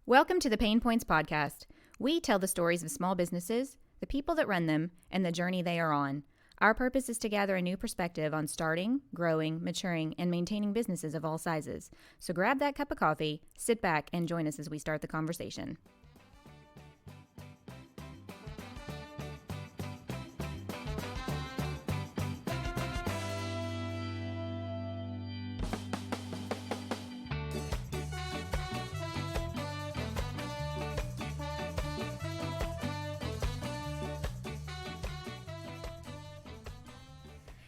Welcome to the PaynePoints Podcast. We tell the stories of small businesses, the people that run them, and the journey they are on. Our purpose is to gather a new perspective on starting, growing, maturing, and maintaining businesses of all sizes. So grab that cup of coffee, sit back, and join us as we start the conversation.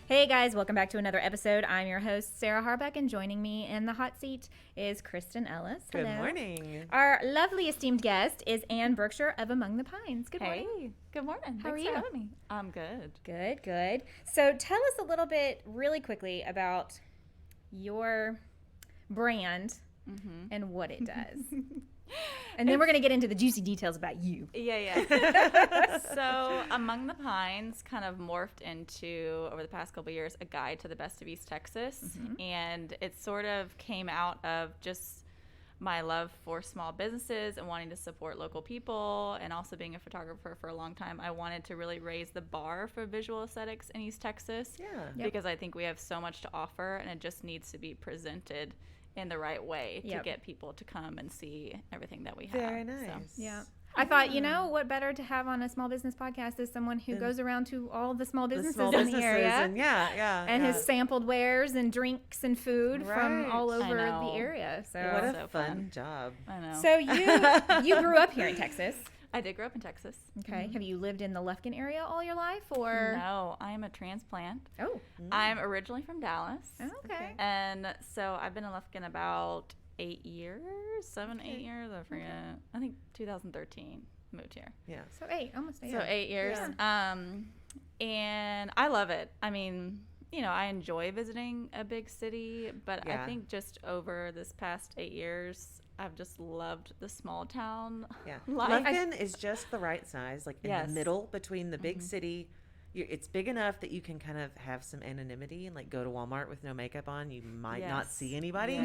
Hey guys, welcome back to another episode. I'm your host, Sarah Harbuck, and joining me in the hot seat is Kristin Ellis. Hello. Good morning. Our lovely esteemed guest is Brookshire of Among the Pines. Good morning. Hey, good morning. How are you? Thanks for having me. I'm good. Good. So tell us a little bit really quickly about your brand and what it does. And then we're going to get into the juicy details about you. Yeah. So Among the Pines kind of morphed into, over the past couple of years, a guide to the best of East Texas. And it sort of came out of just my love for small businesses and wanting to support local people, and also being a photographer for a long time. I wanted to really raise the bar for visual aesthetics in East Texas. Because I think we have so much to offer, and it just needs to be presented in the right way to get people to come and see everything that we have. Very nice. So. Yeah. I thought, what better to have on a small business podcast is someone who goes around to all the small businesses in the area. And has sampled wares and drinks and food from all over the area. So what a fun job. I know. So you grew up here in Texas. I did grow up in Texas. Okay. Have you lived in the Lufkin area all your life, or? No, I am a transplant. Oh. I'm originally from Dallas. Oh, okay. And so I've been in Lufkin about 8 years, 8 years. I forget. I think 2013 moved here. Yeah. So almost 8. So 8 years. Yeah. And I love it. I mean, I enjoy visiting a big city, but I think just over this past 8 years, I've just loved the small town life. Lufkin is just the right size, like in the middle between the big city. It's big enough that you can kind of have some anonymity and like go to Walmart with no makeup on. You might not see anybody,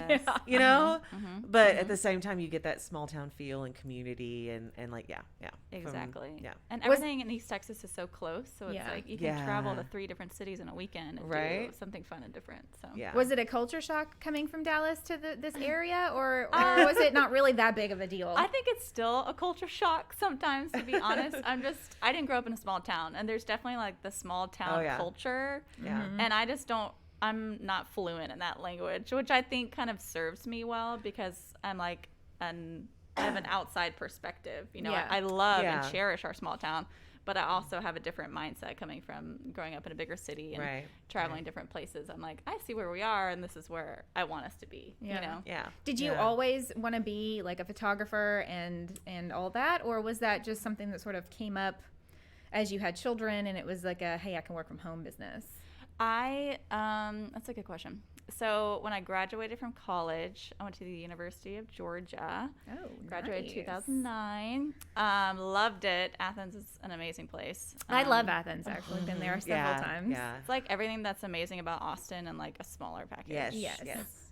but at the same time you get that small town feel and community and Exactly. And everything in East Texas is so close, so it's like you can travel to 3 different cities in a weekend and do something fun and different. So was it a culture shock coming from Dallas to this area, or was it not really that big of a deal? I think it's still a culture shock sometimes, to be honest. I didn't grow up in a small town, and there's definitely like the small town culture, and I'm not fluent in that language, which I think kind of serves me well, because I'm like I have an outside perspective. I love and cherish our small town, but I also have a different mindset coming from growing up in a bigger city and traveling different places. I'm like, I see where we are, and this is where I want us to be. Did you always want to be like a photographer and all that, or was that just something that sort of came up as you had children and it was like a, hey, I can work from home business? That's a good question. So when I graduated from college, I went to the University of Georgia. Oh, graduated nice. 2009. Loved it. Athens is an amazing place. I love Athens, actually. Been there several times. Yeah. It's like everything that's amazing about Austin and like a smaller package. Yes.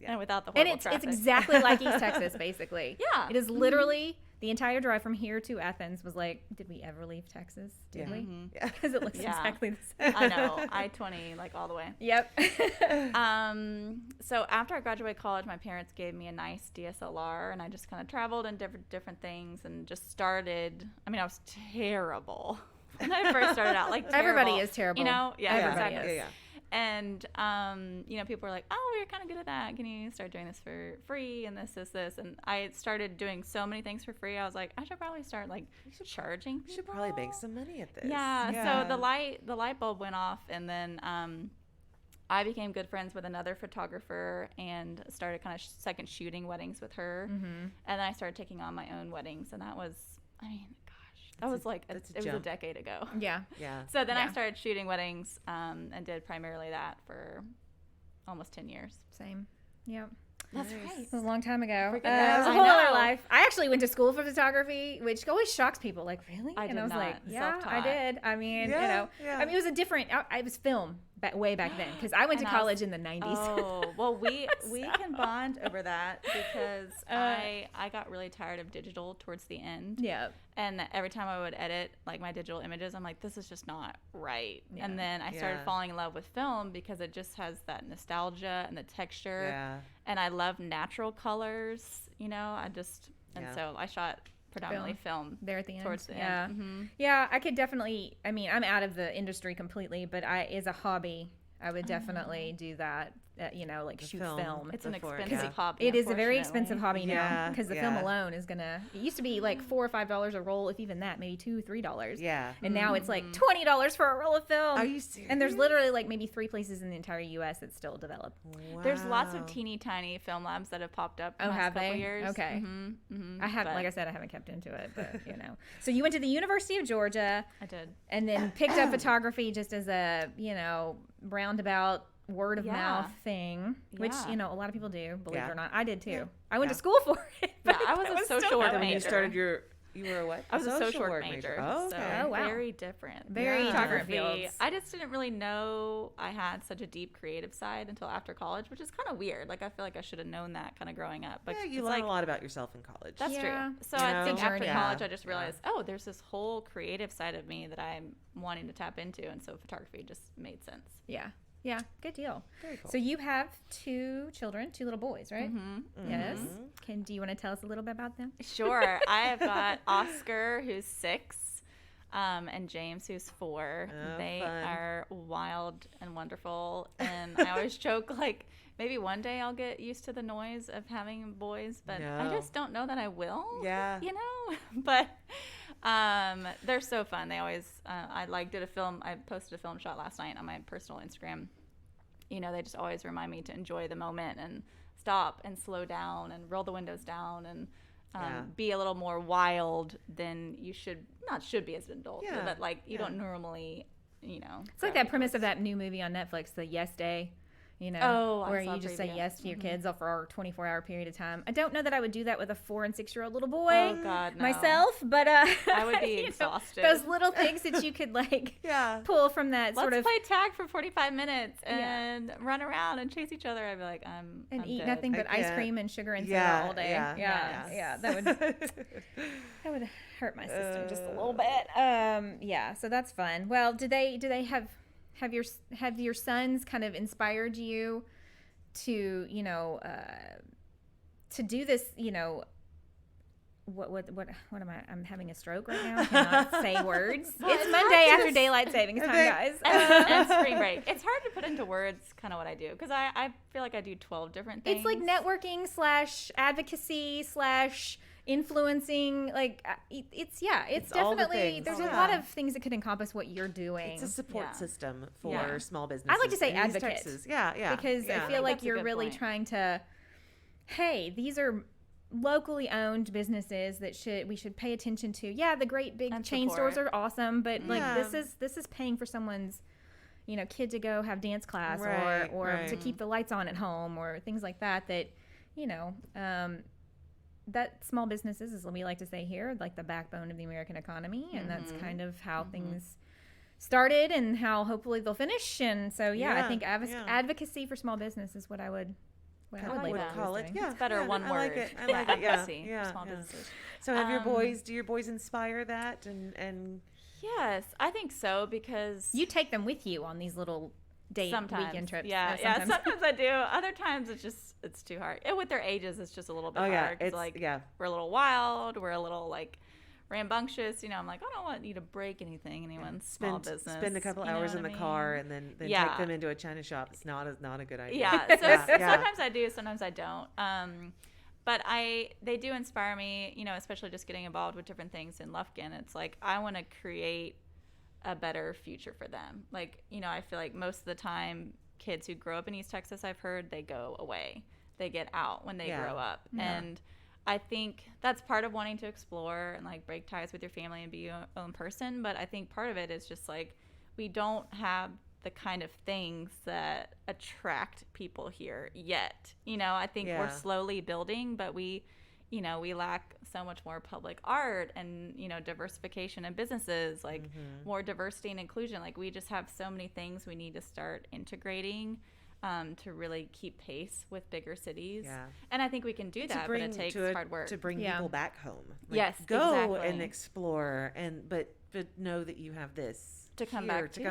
And without the horrible traffic. It's exactly like East Texas, basically. Yeah. It is literally the entire drive from here to Athens was like, did we ever leave Texas? Did we? Because it looks exactly the same. I know. I-20, like all the way. Yep. So after I graduated college, my parents gave me a nice DSLR, and I just kind of traveled and different things, and just started. I mean, I was terrible when I first started out. Like terrible. Everybody is terrible. Everybody is. Yeah. And, people were like, oh, you're kind of good at that. Can you start doing this for free and this. And I started doing so many things for free. I was like, I should probably start charging people. You should probably make some money at this. Yeah. So the light bulb went off, and then I became good friends with another photographer and started kind of second shooting weddings with her. And then I started taking on my own weddings, and that was, it was a decade ago. Yeah. So then I started shooting weddings and did primarily that for almost 10 years. Same. Yep. That's right. It was a long time ago. It that. was a whole other life. I actually went to school for photography, which always shocks people. Like, really? I was not. like, yeah, Self-taught. I did. I mean, I mean, it was a different. It was film. way back then, because I went to college in the 90s. Oh, well, we can bond over that because I got really tired of digital towards the end. Yeah. And every time I would edit like my digital images, I'm like, this is just not right. Yeah. And then I started falling in love with film because it just has that nostalgia and the texture. Yeah. And I love natural colors, so I shot predominantly film there at the end. Towards the end. Mm-hmm. Yeah, I could definitely, I'm out of the industry completely, but as a hobby, I would definitely do that, shoot film. It's an expensive hobby. It is a very expensive hobby now because the film alone is it used to be like $4 or $5 a roll, if even that, maybe $2 or $3. Yeah. And now it's like $20 for a roll of film. Are you serious? And there's literally like maybe 3 places in the entire U.S. that still develop. Wow. There's lots of teeny tiny film labs that have popped up in the last couple years. Okay. Mm-hmm. I have, like I said, I haven't kept into it, but So you went to the University of Georgia. I did. And then picked up photography just as a, roundabout word of mouth thing, which, a lot of people do, believe it or not. I did too. I went to school for it. I was a social work major. You started you were a what? I was a social work major. Oh, okay. So very different. Very different fields. I just didn't really know I had such a deep creative side until after college, which is kind of weird. Like, I feel like I should have known that kind of growing up. But you learn a lot about yourself in college. That's true. So I think after college, I just realized, there's this whole creative side of me that I'm wanting to tap into. And so photography just made sense. Yeah. Yeah, good deal. Very cool. So you have 2 children, 2 little boys, right? Mm-hmm. Yes. Do you want to tell us a little bit about them? Sure. I have got Oscar, who's 6, and James, who's 4. They are wild and wonderful. And I always joke, like, maybe one day I'll get used to the noise of having boys, but I just don't know that I will. Yeah. But they're so fun. They always, I posted a film shot last night on my personal Instagram. They just always remind me to enjoy the moment and stop and slow down and roll the windows down and be a little more wild than you should be as an adult. Yeah. But like, you don't normally, It's like that premise of that new movie on Netflix, The Yes Day. Where you just say yes to your kids for a 24-hour period of time. I don't know that I would do that with a 4- and 6-year-old little boy. Oh, God, no. Myself, but I would be exhausted. Those little things that you could pull from that sort of. Let's play tag for 45 minutes and run around and chase each other. I'd be like, I'm eat dead. nothing but ice cream and sugar and soda all day. Yeah. That would hurt my system just a little bit. So that's fun. Well, do they have your sons kind of inspired you to to do this? What am I? I'm having a stroke right now. I cannot say words. It's Monday after daylight savings time, guys. And spring break. It's hard to put into words kind of what I do because I feel like I do 12 different things. It's like networking / advocacy / influencing, it's definitely there's a lot of things that could encompass what you're doing. It's a support system for small businesses. I like to say advocate. Because I feel like you're really trying to, hey, these are locally owned businesses that we should pay attention to. Yeah, the great big chain stores are awesome, but this is paying for someone's kid to go have dance class or to keep the lights on at home or things like that that small businesses, as we like to say here, like the backbone of the American economy, and that's kind of how things started and how hopefully they'll finish. And so, I think advocacy for small business is what I would call it. Yeah, it's better one word. I like it. Advocacy for small businesses. So, do your boys inspire that? And yes, I think so because you take them with you on these little weekend trips. Sometimes I do. Other times it's too hard. And with their ages, it's just a little bit hard. We're a little wild. We're a little rambunctious. I'm like, I don't want you to break anyone's small business. Spend a couple hours in the car and then take them into a china shop. It's not a good idea. Yeah. So sometimes I do. Sometimes I don't. But they do inspire me. Especially just getting involved with different things in Lufkin. It's like I want to create a better future for them. I feel like most of the time kids who grow up in East Texas, I've heard they go away. They get out when they grow up. Yeah. And I think that's part of wanting to explore and break ties with your family and be your own person. But I think part of it is just we don't have the kind of things that attract people here yet. I think we're slowly building, but we you know, we lack so much more public art and, you know, diversification in businesses, like more diversity and inclusion. Like we just have so many things we need to start integrating to really keep pace with bigger cities. Yeah. And I think we can do that, but it takes hard work. To bring people back home. Like, yes, go and explore, but know that you have this to come back to.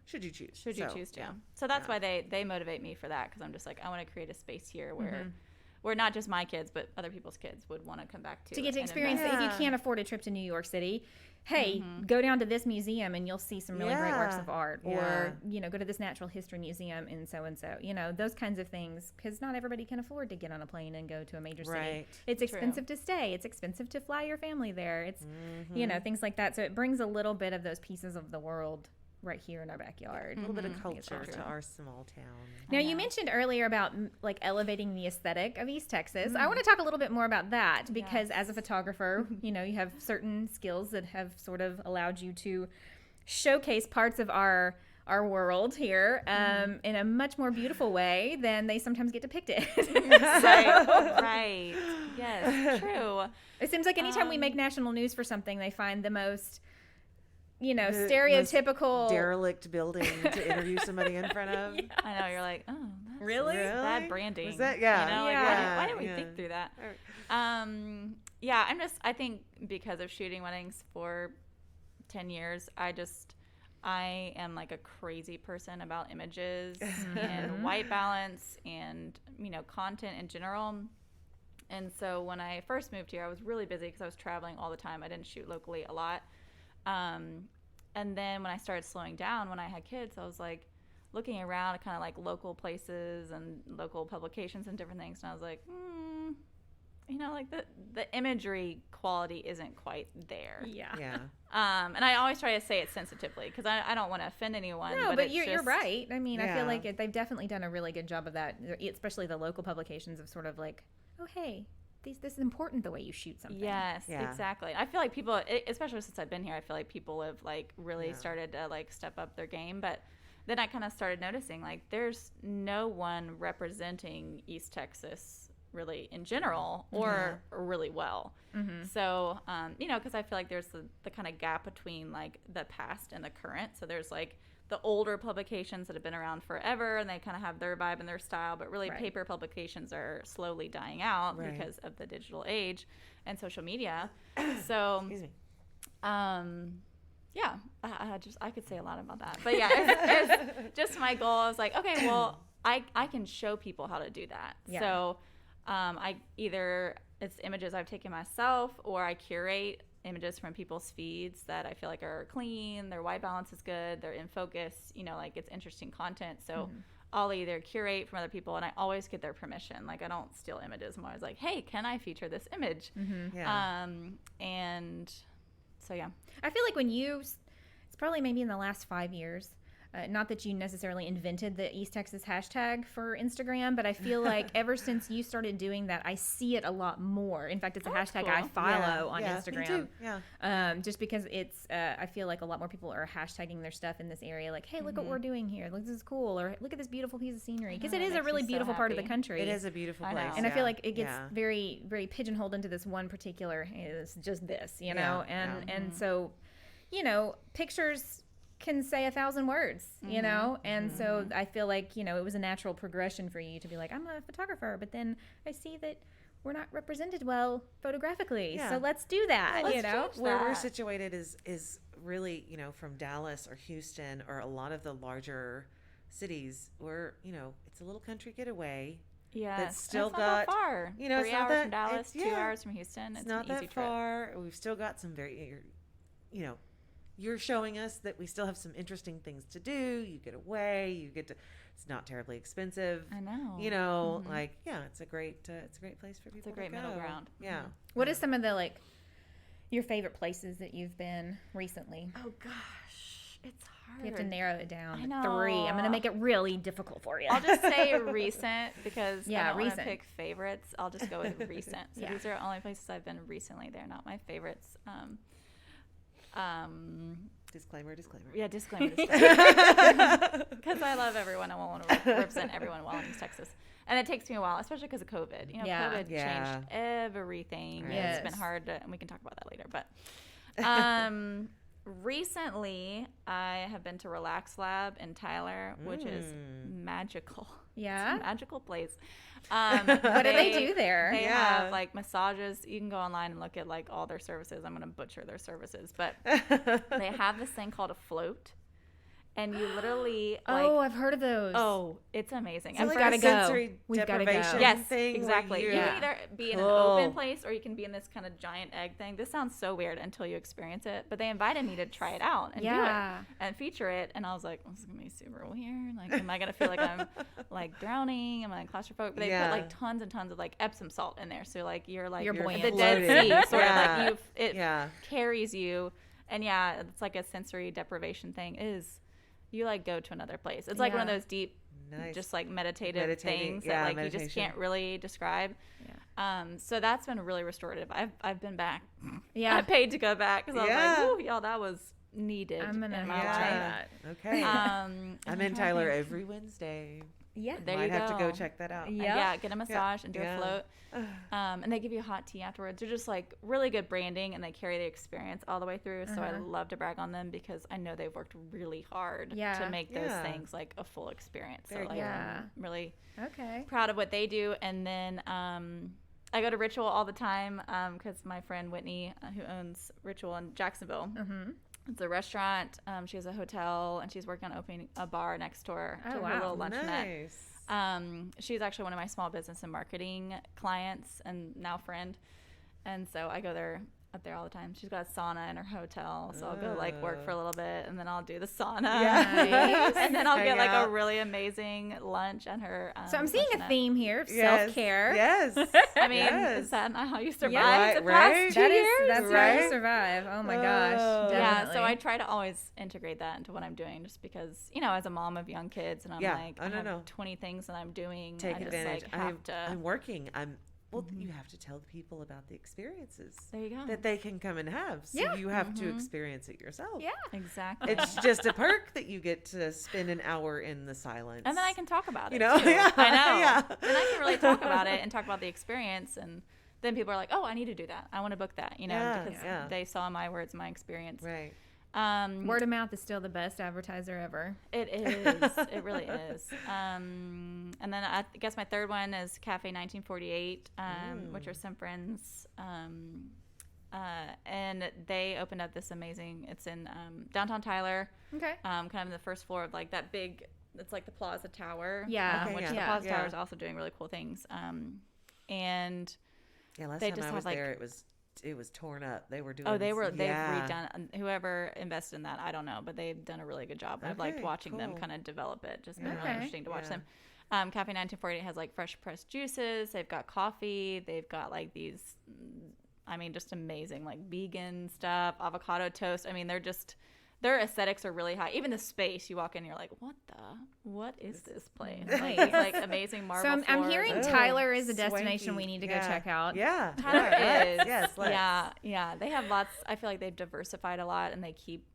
Should you choose. Choose to. So that's why they motivate me for that, because I'm just like, I want to create a space here where not just my kids, but other people's kids would want to come back to get to experience it. If you can't afford a trip to New York City, hey, go down to this museum and you'll see some really great works of art. Or, you know, go to this natural history museum in so-and-so. You know, those kinds of things, because not everybody can afford to get on a plane and go to a major city. Right. It's expensive to stay. It's expensive to fly your family there. It's, you know, things like that. So it brings a little bit of those pieces of the world right here in our backyard. A little bit of culture to our small town. Now, you mentioned earlier about like elevating the aesthetic of East Texas. I want to talk a little bit more about that, because as a photographer, you know, you have certain skills that have sort of allowed you to showcase parts of our world here in a much more beautiful way than they sometimes get depicted. Right. Yes, true. It seems like anytime we make national news for something, they find the most, you know, stereotypical derelict building to interview somebody in front of. I know, you're like, oh, that's really bad branding. Was that? You know, like, why didn't we think through that? I think because of shooting weddings for 10 years, I am like a crazy person about images and white balance and, you know, content in general. And so when I first moved here, I was really busy because I was traveling all the time. I didn't shoot locally a lot. And then when I started slowing down, when I had kids, I was like looking around at kind of like local places and local publications and different things. And I was like, you know, like the imagery quality isn't quite there. Yeah. And I always try to say it sensitively, because I don't want to offend anyone. No, but you're right. I mean, I feel like they've definitely done a really good job of that, especially the local publications, of sort of like, oh, hey, this is important, the way you shoot something. Yes, exactly. I feel like people, especially since I've been here, I feel like people have like really started to like step up their game. But then I kind of started noticing like there's no one representing East Texas really in general or really well. So, you know, because I feel like there's the kind of gap between like the past and the current. So there's like the older publications that have been around forever and they kind of have their vibe and their style, but really paper publications are slowly dying out because of the digital age and social media. So, excuse me. Yeah, I could say a lot about that, but yeah, it's just my goal. I was like, okay, well, I can show people how to do that. Yeah. So, I either it's images I've taken myself, or I curate images from people's feeds that I feel like are clean, their white balance is good, they're in focus, you know, like it's interesting content. So I'll either curate from other people, and I always get their permission. Like I don't steal images. I'm always like, hey, can I feature this image? And so, yeah. I feel like it's probably maybe in the last 5 years, not that you necessarily invented the East Texas hashtag for Instagram, but I feel like ever since you started doing that, I see it a lot more. In fact, it's a hashtag I follow on Instagram. Me too. Yeah. Just because it's, I feel like a lot more people are hashtagging their stuff in this area. Like, hey, look what we're doing here. Look, this is cool. Or look at this beautiful piece of scenery. Because it is a really beautiful part of the country. It is a beautiful place. And I feel like it gets very, very pigeonholed into this one particular, it's just this, you know? And so, you know, pictures can say 1,000 words, you know? And so I feel like, you know, it was a natural progression for you to be like, I'm a photographer, but then I see that we're not represented well photographically. So let's do that, you know? Where we're situated is really, you know, from Dallas or Houston or a lot of the larger cities where, you know, it's a little country getaway. Yeah, that's still got that far. You know, 3 hours from Dallas, 2 hours from Houston. It's not an easy that far. We've still got some very, you know, you're showing us that we still have some interesting things to do. You get away. It's not terribly expensive. I know. You know, like, it's a great place for people. It's a great middle ground. Yeah. What is some of the your favorite places that you've been recently? Oh gosh, it's hard. You have to narrow it down. I know. 3. I'm going to make it really difficult for you. I'll just say recent, because I don't recent. want to pick favorites. I'll just go with recent. So these are only places I've been recently. They're not my favorites. Disclaimer. Yeah, disclaimer. Because I love everyone. I want to represent everyone well in East Texas. And it takes me a while, especially because of COVID. COVID changed everything. Yes. It's been hard and we can talk about that later. But recently, I have been to Relax Lab in Tyler, which is magical. Yeah. It's a magical place. What do they do there? They have like massages. You can go online and look at like all their services. I'm going to butcher their services, but they have this thing called a float. And you literally I've heard of those. Oh, it's amazing. So I've got to go. We've got to go. Yes, exactly. You can either be in an open place or you can be in this kind of giant egg thing. This sounds so weird until you experience it. But they invited me to try it out and do it and feature it. And I was like, this is going to be super weird. Like, am I going to feel like I'm like drowning? Am I claustrophobic? But they put like tons and tons of like Epsom salt in there. So like you're buoyant. The Dead Sea sort of like it carries you. And it's like a sensory deprivation thing you like go to another place. It's like one of those deep, just like meditative things that like meditation. You just can't really describe. Yeah. So that's been really restorative. I've been back. Yeah. I paid to go back because I was like, oh, y'all, that was needed. I'm gonna try that. Okay. I'm in Tyler every Wednesday. Yeah, there Might you go. have to go check that out. Yeah, get a massage and do a float. And they give you hot tea afterwards. They're just like really good branding, and they carry the experience all the way through. So I love to brag on them because I know they've worked really hard to make those things like a full experience. So like I'm really proud of what they do. And then I go to Ritual all the time because my friend Whitney, who owns Ritual in Jacksonville, it's a restaurant. She has a hotel, and she's working on opening a bar next door to her little luncheonette. Nice. She's actually one of my small business and marketing clients and now friend. And so I go there up there all the time. She's got a sauna in her hotel, so I'll go like work for a little bit, and then I'll do the sauna. Nice. And then I'll get like a really amazing lunch at her. So I'm seeing a theme here of self-care. Yes. I mean, is that not how you survive the past 2 years? That's how you survive. Oh my gosh. Definitely. Yeah, so I try to always integrate that into what I'm doing, just because, as a mom of young kids, and I'm like, I have 20 things that I'm doing. Take advantage. Just, like, I'm working. Well, you have to tell the people about the experiences that they can come and have. So you have to experience it yourself. Yeah, exactly. It's just a perk that you get to spend an hour in the silence. And then I can talk about it, too. Yeah. I know. Yeah. And I can really talk about it and talk about the experience. And then people are like, oh, I need to do that. I want to book that, because they saw my words, my experience. Right. Word of mouth is still the best advertiser ever. It is. It really is. And then I guess my third one is Cafe 1948, which are some friends. And they opened up this amazing, it's in downtown Tyler. Okay. Kind of in the first floor of like that big, it's like the Plaza Tower. Yeah. Which the Plaza Tower is also doing really cool things. And last they time just I was have there, it was torn up. They were doing. Oh, they've redone. Whoever invested in that, I don't know, but they've done a really good job. I've liked watching them kind of develop it. Just been really interesting to watch them. Cafe 1948 has like fresh pressed juices. They've got coffee. They've got like these, just amazing like vegan stuff, avocado toast. Their aesthetics are really high. Even the space, you walk in, you're like, what is this place? Like, it's like amazing marble floors. So I'm hearing Tyler is a destination we need to go check out. Yeah. Tyler is. Yes. Yeah. They have lots. I feel like they've diversified a lot, and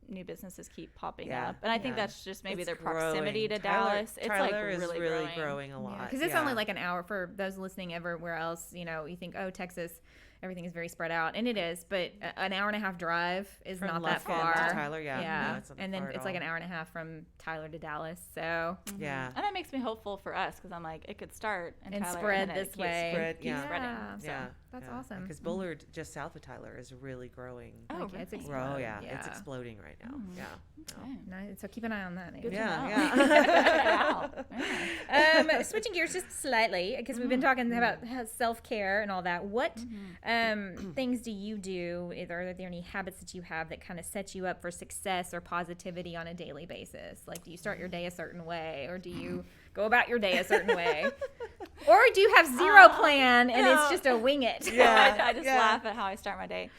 new businesses keep popping up. And I think that's just maybe their proximity to Dallas. It's Tyler like really growing a lot. Because it's only like an hour for those listening everywhere else. You think, oh, Texas, everything is very spread out, and it is, but an hour and a half drive is from not that far. To Tyler, no, and then it's like an hour and a half from Tyler to Dallas. So yeah, and that makes me hopeful for us because I'm like, it could start in Tyler spread this way. Keep spreading. So that's awesome. Because Bullard, just south of Tyler, is really growing. Oh, really? It's exploding. It's exploding right now. Okay. Nice. So keep an eye on that. Maybe. Switching gears just slightly, because we've been talking about self-care and all that. What things do you do? Are there any habits that you have that kind of set you up for success or positivity on a daily basis? Like, do you start your day a certain way, or do you go about your day a certain way, or do you have zero plan and it's just a wing it? I just laugh at how I start my day.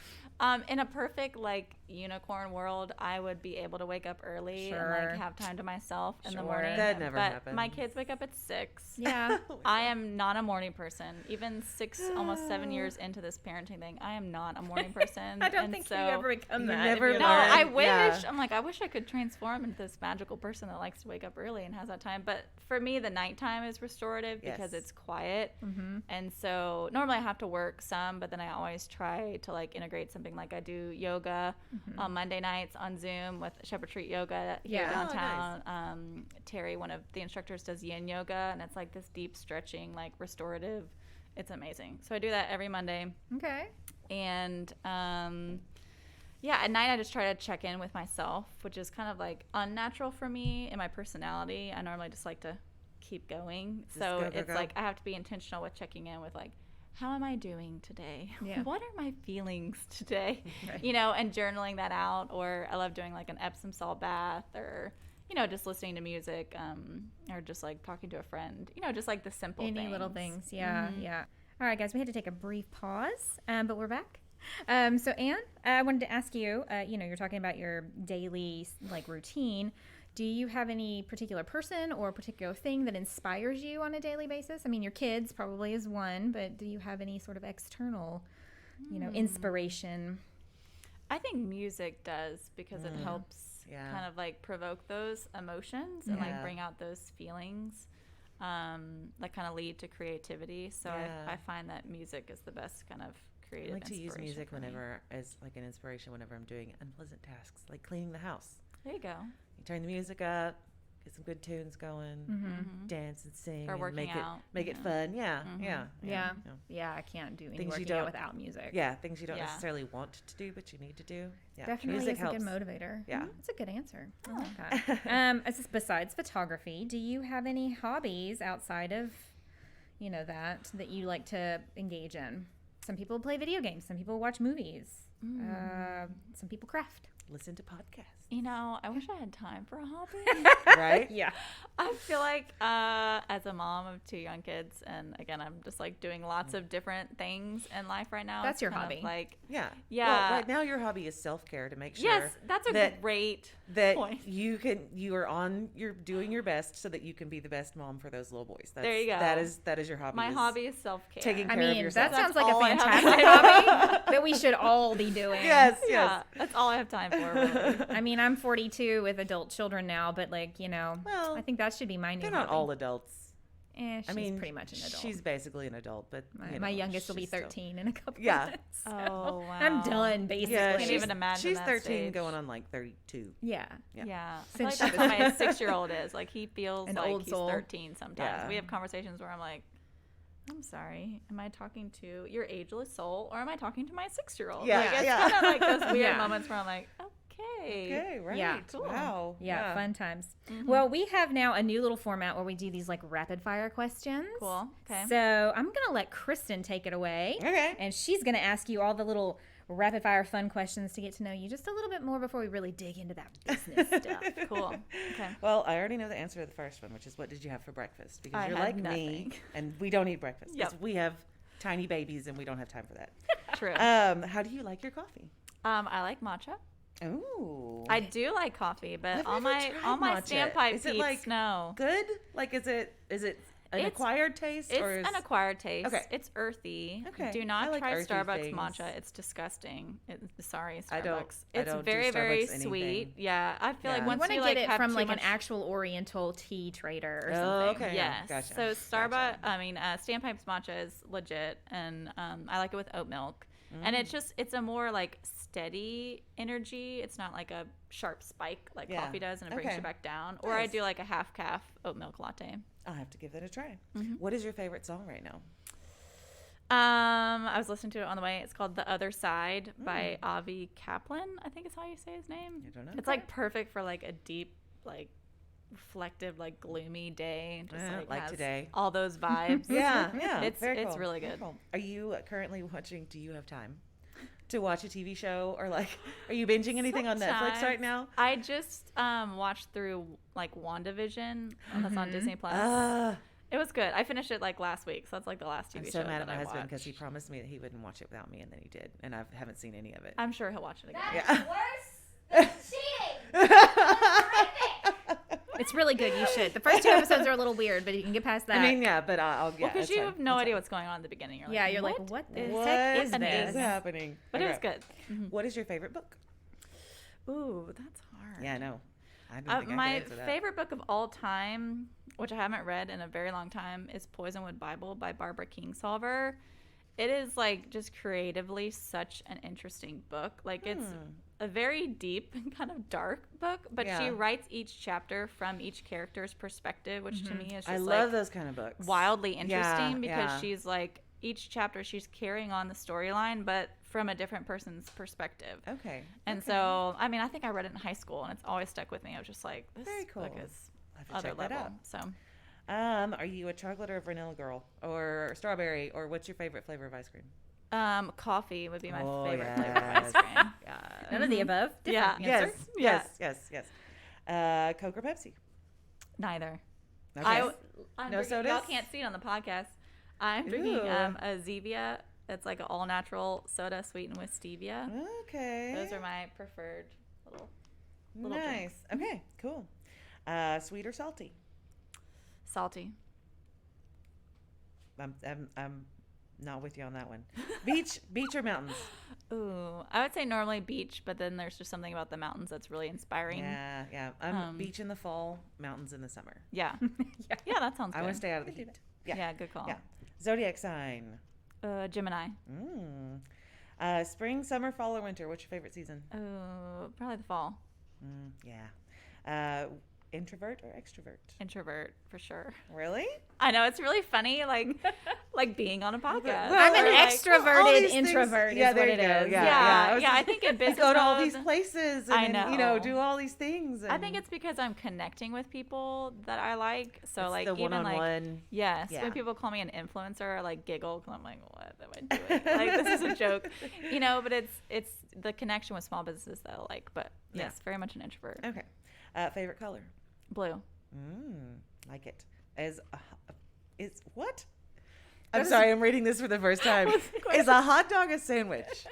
In a perfect like unicorn world, I would be able to wake up early and like have time to myself in the morning. That never happens. My kids wake up at 6. Yeah. I am not a morning person. Even 6, almost 7 years into this parenting thing, I am not a morning person. I don't think you ever become that. Never No, I wish. Yeah. I'm like, I wish I could transform into this magical person that likes to wake up early and has that time. But for me, the nighttime is restorative because it's quiet. Mm-hmm. And so normally I have to work some, but then I always try to like integrate something. Like I do yoga on Monday nights on Zoom with Shepherd Street Yoga here downtown. Oh, nice. Terry, one of the instructors, does yin yoga, and it's like this deep stretching, like restorative. It's amazing. So I do that every Monday. Okay. And at night I just try to check in with myself, which is kind of like unnatural for me in my personality. I normally just like to keep going. So it's like I have to be intentional with checking in with like, how am I doing today? Yeah. What are my feelings today? Right. And journaling that out. Or I love doing like an Epsom salt bath, or just listening to music, or just like talking to a friend. Just like the simple things. Any little things. Yeah, yeah. All right, guys, we had to take a brief pause, but we're back. So Anne, I wanted to ask you. You're talking about your daily like routine. Do you have any particular person or particular thing that inspires you on a daily basis? I mean, your kids probably is one, but do you have any sort of external, inspiration? I think music does, because it helps kind of like provoke those emotions and like bring out those feelings that kind of lead to creativity. So I find that music is the best kind of creative inspiration. I like to use music whenever as like an inspiration whenever I'm doing unpleasant tasks, like cleaning the house. There you go. You turn the music up, get some good tunes going, dance and sing, or and working out. Make it fun. Yeah, Yeah, I can't do any working out without music. Yeah, things you don't necessarily want to do, but you need to do. Yeah, definitely music is helps. a good motivator. Yeah, it's a good answer. I like that. Besides photography, do you have any hobbies outside of, that you like to engage in? Some people play video games. Some people watch movies. Some people craft. Listen to podcasts. I wish I had time for a hobby. Right? Yeah. I feel like as a mom of 2 young kids, and again, I'm just like doing lots of different things in life right now. That's your hobby. Yeah. Well, right now your hobby is self-care, to make sure. Yes, that's a great point. You're doing your best so that you can be the best mom for those little boys. There you go. That is your hobby. My hobby is self-care. Taking care of yourself. That sounds like a fantastic hobby that we should all be doing. Yes. That's all I have time for. Really. I mean, I'm 42 with adult children now, but I think that should be my new hobby. They're not all adults. She's pretty much an adult. She's basically an adult, but my youngest will be 13 in a couple months. So oh, wow. I'm done, basically. Yeah, I can't even imagine she's that 13 stage. going on like 32. Yeah. I feel like that's what my 6-year-old is. Like, he feels like old he's soul. 13 sometimes. We have conversations where I'm like, I'm sorry, am I talking to your ageless soul, or am I talking to my 6-year-old? It's kind of like those weird moments where I'm like, Okay, right. Yeah. Cool. Wow. Yeah, fun times. Mm-hmm. Well, we have now a new little format where we do these like rapid fire questions. Cool. Okay. So I'm going to let Kristin take it away. Okay. And she's going to ask you all the little rapid fire fun questions to get to know you just a little bit more before we really dig into that business stuff. Cool. Okay. Well, I already know the answer to the first one, which is, what did you have for breakfast? Because you're like me, and we don't eat breakfast. Because we have tiny babies and we don't have time for that. True. How do you like your coffee? I like matcha. Ooh. I do like coffee, but all my Standpipe peeps know. Good? Like, is it an acquired taste? It's an acquired taste. Okay. It's earthy. Okay. Do not like try Starbucks things. matcha. It's disgusting. Sorry, Starbucks. I don't very, do very Starbucks sweet. anything. Yeah. I feel like you once want to you get it have from too like much... an actual Oriental tea trader or Oh, something. okay. Yes. Gotcha. So Standpipe's matcha is legit, and I like it with oat milk. And it's a more like steady energy. It's not like a sharp spike like coffee does, and it brings you back down. Or I do like a half calf oat milk latte. I'll have to give that a try. What is your favorite song right now? I was listening to it on the way. It's called "The Other Side" by Avi Kaplan. I think is how you say his name. I don't know. It's like perfect for like a deep, like reflective, like gloomy day. Just like has today. All those vibes. Yeah. It's very cool. It's really good. Cool. Are you currently watching? Do you have time to watch a TV show, or like, are you binging anything on Netflix right now? I just watched through like WandaVision. That's on Disney Plus. It was good. I finished it like last week, so that's like the last TV show. I'm so mad at my I husband watched. because he promised me that he wouldn't watch it without me, and then he did, and I haven't seen any of it. I'm sure he'll watch it again. That's worse than cheating. It's really good. You should. The first 2 episodes are a little weird, but you can get past that. I mean, yeah, but I'll get. Well, because you have no idea what's going on at the beginning. You're like, yeah, you're what? like, what the What heck is is this? happening? But it was good. What is your favorite book? Ooh, that's hard. Yeah, I know. I don't think I my can answer that. favorite book of all time, which I haven't read in a very long time, is Poisonwood Bible by Barbara Kingsolver. It is like just creatively such an interesting book. Like it's a very deep and kind of dark book, but she writes each chapter from each character's perspective, which to me is just I love those kind of books. Wildly interesting because she's like each chapter she's carrying on the storyline, but from a different person's perspective. Okay. And so, I mean, I think I read it in high school, and it's always stuck with me. I was just like, this Very cool. book is I'll have to other check that level. out. So, are you a chocolate or vanilla girl, or strawberry, or what's your favorite flavor of ice cream? coffee would be my favorite yes. flavor of ice cream. None of the above. Yeah. Different answer. Yes. Coke or Pepsi? Neither. Okay. I'm No drinking, sodas? y'all can't see it on the podcast. I'm drinking Ooh. a Zevia. It's like an all-natural soda sweetened with stevia. Okay. Those are my preferred little nice. Okay, cool. Sweet or salty? salty. I'm not with you on that one. Beach or mountains? Ooh, I would say normally beach, but then there's just something about the mountains that's really inspiring. Yeah. I'm beach in the fall, mountains in the summer. Yeah, that sounds good. I want to stay out of the heat. Yeah, good call. Yeah. Zodiac sign. Gemini. Spring, summer, fall, or winter? What's your favorite season? Probably the fall. Yeah. Introvert or extrovert? Introvert for sure. Really? I know it's really funny, like being on a podcast. I'm an Like, extroverted introvert. Yeah, is there what you it go. is. Yeah. I think in business go to all mode, these places and I know. do all these things. I think it's because I'm connecting with people that I like. So it's like the even one-on-one. yes, Yeah. when people call me an influencer, I like giggle because I'm like, what am I doing? Like this is a joke, but it's the connection with small businesses that I like. But yes, very much an introvert. Okay. Favorite color? Blue. Like it. Is what? I'm sorry, I'm reading this for the first time. Is a hot dog a sandwich?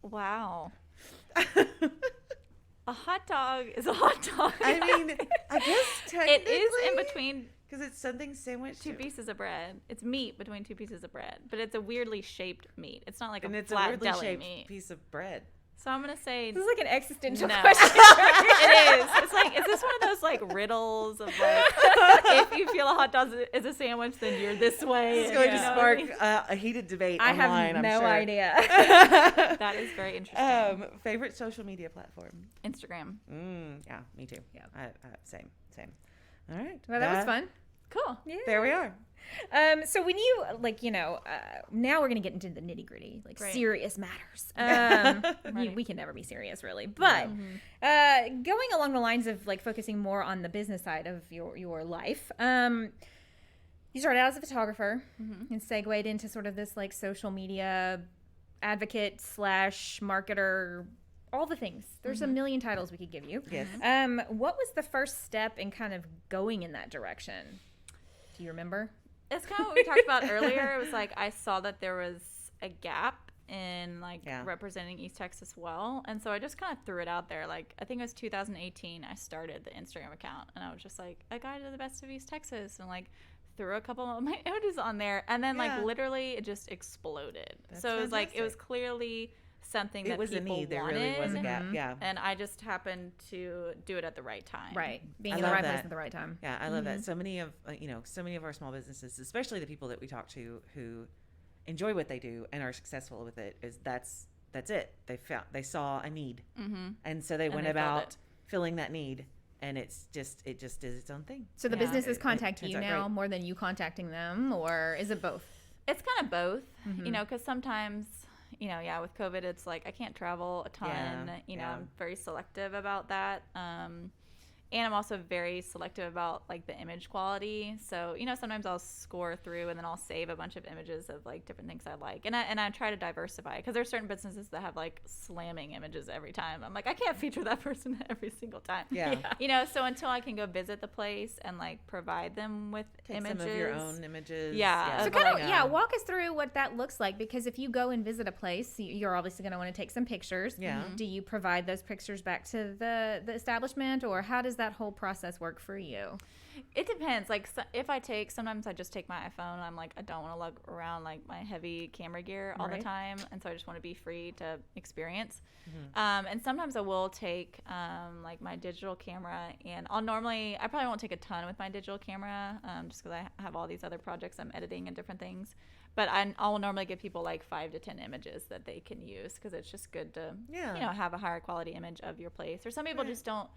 Wow. A hot dog is a hot dog. I mean, I guess technically it is in between because it's something sandwich. two pieces of bread. It's meat between two pieces of bread, but it's a weirdly shaped meat. It's not like and a it's a flat weirdly deli shaped meat. piece of bread. So I'm gonna say This is like an existential no. question. It is. It's like, is this one of those like riddles of like, if you feel a hot dog is a sandwich, then you're this way. It's going to you know spark what I mean? a heated debate I online, have no I'm sure. idea. That is very interesting. Favorite social media platform? Instagram. Yeah, me too. Yeah. Same. All right. Well, that was fun. Cool. Yeah. There we are. So when you now we're gonna get into the nitty gritty, like Right. serious matters. We can never be serious, really. But going along the lines of like focusing more on the business side of your life, you started out as a photographer and segued into sort of this like social media advocate / marketer. All the things. There's a million titles we could give you. Yes. What was the first step in kind of going in that direction? Do you remember? It's kind of what we talked about earlier. It was like I saw that there was a gap in representing East Texas well, and so I just kind of threw it out there. Like I think it was 2018 I started the Instagram account, and I was just like a guide to the best of East Texas, and like threw a couple of my images on there, and then like literally it just exploded. So it was like it was clearly something that was people a need. There wanted, really was a gap. Yeah. and I just happened to do it at the right time. Right. Being I in the love right that. place at the right time. Yeah, I love that. So many of our small businesses, especially the people that we talk to who enjoy what they do and are successful with it, is that's it. They saw a need, and so they went about filling that need, and it just is its own thing. So the businesses It contact turns you out now great. more than you contacting them, or is it both? It's kind of both, because sometimes, with COVID, it's like I can't travel a ton. I'm very selective about that. And I'm also very selective about like the image quality. So, you know, sometimes I'll score through and then I'll save a bunch of images of like different things I like. And I try to diversify because there's certain businesses that have like slamming images every time. I'm like, I can't feature that person every single time. Yeah. You know, so until I can go visit the place and like provide them with images. Some of your own images. Yeah. So kind of, walk us through what that looks like, because if you go and visit a place, you're obviously going to want to take some pictures. Yeah. Do you provide those pictures back to the establishment, or how does that whole process work for you? It depends. Like, if sometimes I just take my iPhone. I'm like, I don't want to lug around like my heavy camera gear all the time, and so I just want to be free to experience. And sometimes I will take like my digital camera, and I probably won't take a ton with my digital camera, just because I have all these other projects I'm editing and different things. But I'll normally give people like 5 to 10 images that they can use, because it's just good to you know, have a higher quality image of your place. Or some people just don't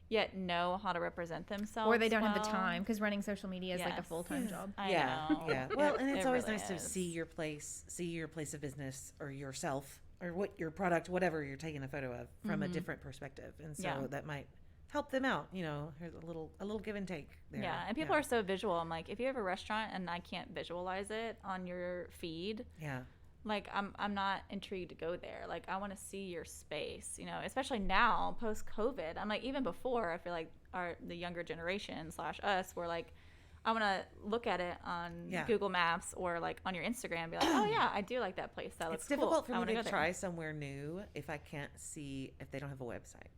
yet know how to represent themselves, or they don't have the time, because running social media is like a full-time job. I know. Yeah. Well, and it's always really nice to see your place of business, or yourself, or what your product, whatever you're taking a photo of, from a different perspective, and so that might help them out. You know, here's a little give and take there. Yeah, and people are so visual. I'm like, if you have a restaurant and I can't visualize it on your feed, like I'm not intrigued to go there. Like, I want to see your space, you know, especially now post COVID. I'm like, even before, I feel like the younger generation / us were like, I want to look at it on Google Maps or like on your Instagram and be like, oh yeah, I do like that place. That looks It's difficult cool. for me to try somewhere new if I can't see if they don't have a website.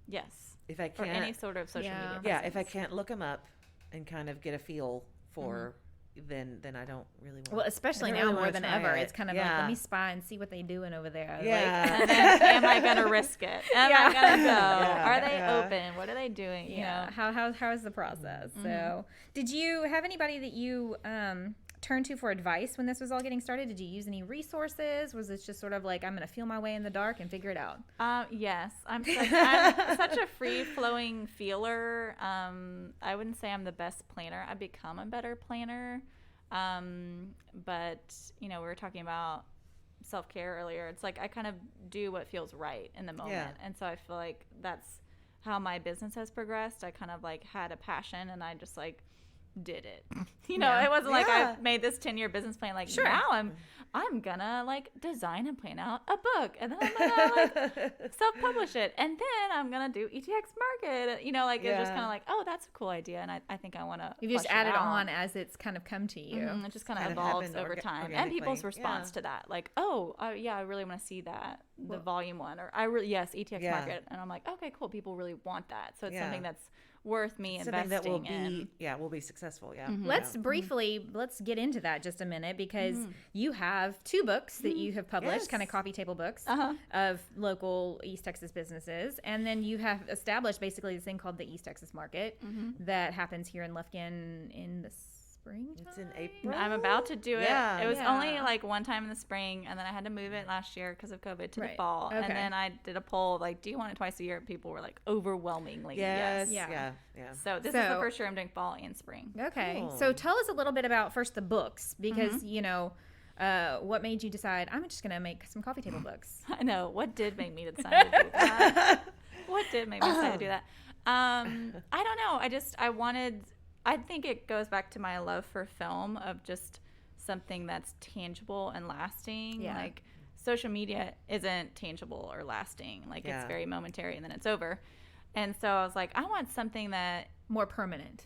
Yes. If I can't, or any sort of social media. Yeah, if I can't look them up and kind of get a feel for, then I don't really want. Well, especially now more than ever, it's kind of like, let me spy and see what they're doing over there. Yeah. And then, am I gonna risk it? Am I gonna go? Are they open? What are they doing? You know, how is the process? So, did you have anybody that you turn to for advice when this was all getting started? Did you use any resources? Was it just sort of like, I'm going to feel my way in the dark and figure it out? Yes. I'm such a free-flowing feeler. I wouldn't say I'm the best planner. I've become a better planner. But, you know, we were talking about self-care earlier. It's like I kind of do what feels right in the moment. Yeah. And so I feel like that's how my business has progressed. I kind of like had a passion and I just like did it. You know, it wasn't like I made this 10-year business plan. Like, now I'm gonna like design and plan out a book, and then I'm gonna like self-publish it, and then I'm gonna do ETX market. You know, like it's just kind of like, oh, that's a cool idea, and I think I want to. You just add it on as it's kind of come to you. It just kind of evolves over time, and people's response to that, like, oh, I really want to see that the volume 1, or ETX market, and I'm like, okay, cool, people really want that, so it's something that's worth me investing that will in. will be successful. Let's let's get into that just a minute, because you have 2 books that you have published, kind of coffee table books of local East Texas businesses, and then you have established basically this thing called the East Texas Market that happens here in Lufkin in the springtime. It's in April. I'm about to do it. It was only like one time in the spring, and then I had to move it last year because of COVID to the fall. And then I did a poll like, do you want it twice a year? People were like overwhelmingly yes. So this is the first year I'm doing fall and spring. Okay. Cool. So tell us a little bit about first the books, because you know, what made you decide I'm just going to make some coffee table books? I know. What did make me decide to do that? What did make me decide to do that? I don't know. I think it goes back to my love for film, of just something that's tangible and lasting. Yeah. Like, social media isn't tangible or lasting. Like, it's very momentary and then it's over. And so I was like, I want something that more permanent,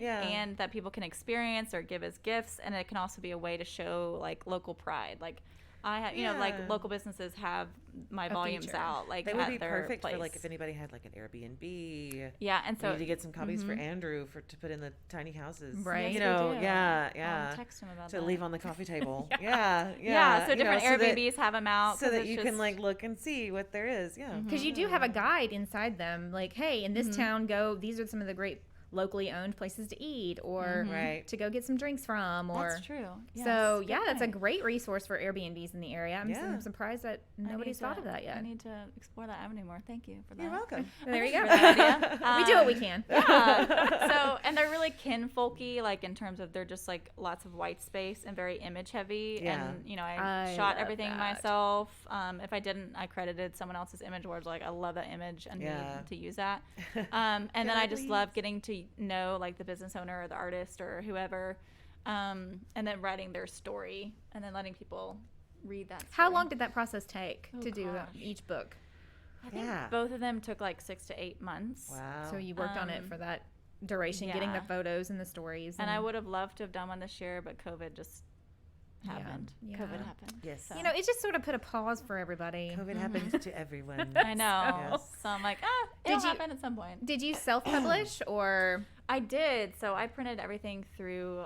and that people can experience or give as gifts. And it can also be a way to show like local pride. Like, I have, you know, like local businesses have my volumes feature out. Like, they would be their perfect place. for like if anybody had like an Airbnb. Yeah, and so we need to get some copies for Andrew to put in the tiny houses. Right. You know, I'll text him about to leave on the coffee table. Yeah. So different Airbnbs have them out so that you can like look and see what there is. Yeah. Because you do have a guide inside them. Like, hey, in this town, these are some of the great locally owned places to eat or to go get some drinks from. Or that's true. Yes, so that's a great resource for Airbnbs in the area. I'm surprised that nobody's thought of that yet. I need to explore that avenue more. Thank you for that. You're welcome. There you go. We do what we can. So, and they're really kinfolky, like in terms of they're just like lots of white space and very image heavy. And I shot everything myself. If I didn't, I credited someone else's image where it's like, I love that image and need to use that. And then I just love getting to know like the business owner or the artist or whoever, and then writing their story and then letting people read that story. How long did that process take to do each book? I think both of them took like 6 to 8 months. Wow. So you worked on it for that duration, getting the photos and the stories. And I would have loved to have done one this year, but COVID just happened. Yeah. COVID happened. Yes. So. It just sort of put a pause for everybody. COVID happens to everyone. I know. So I'm like, it'll happen at some point. Did you self-publish or? I did. So I printed everything through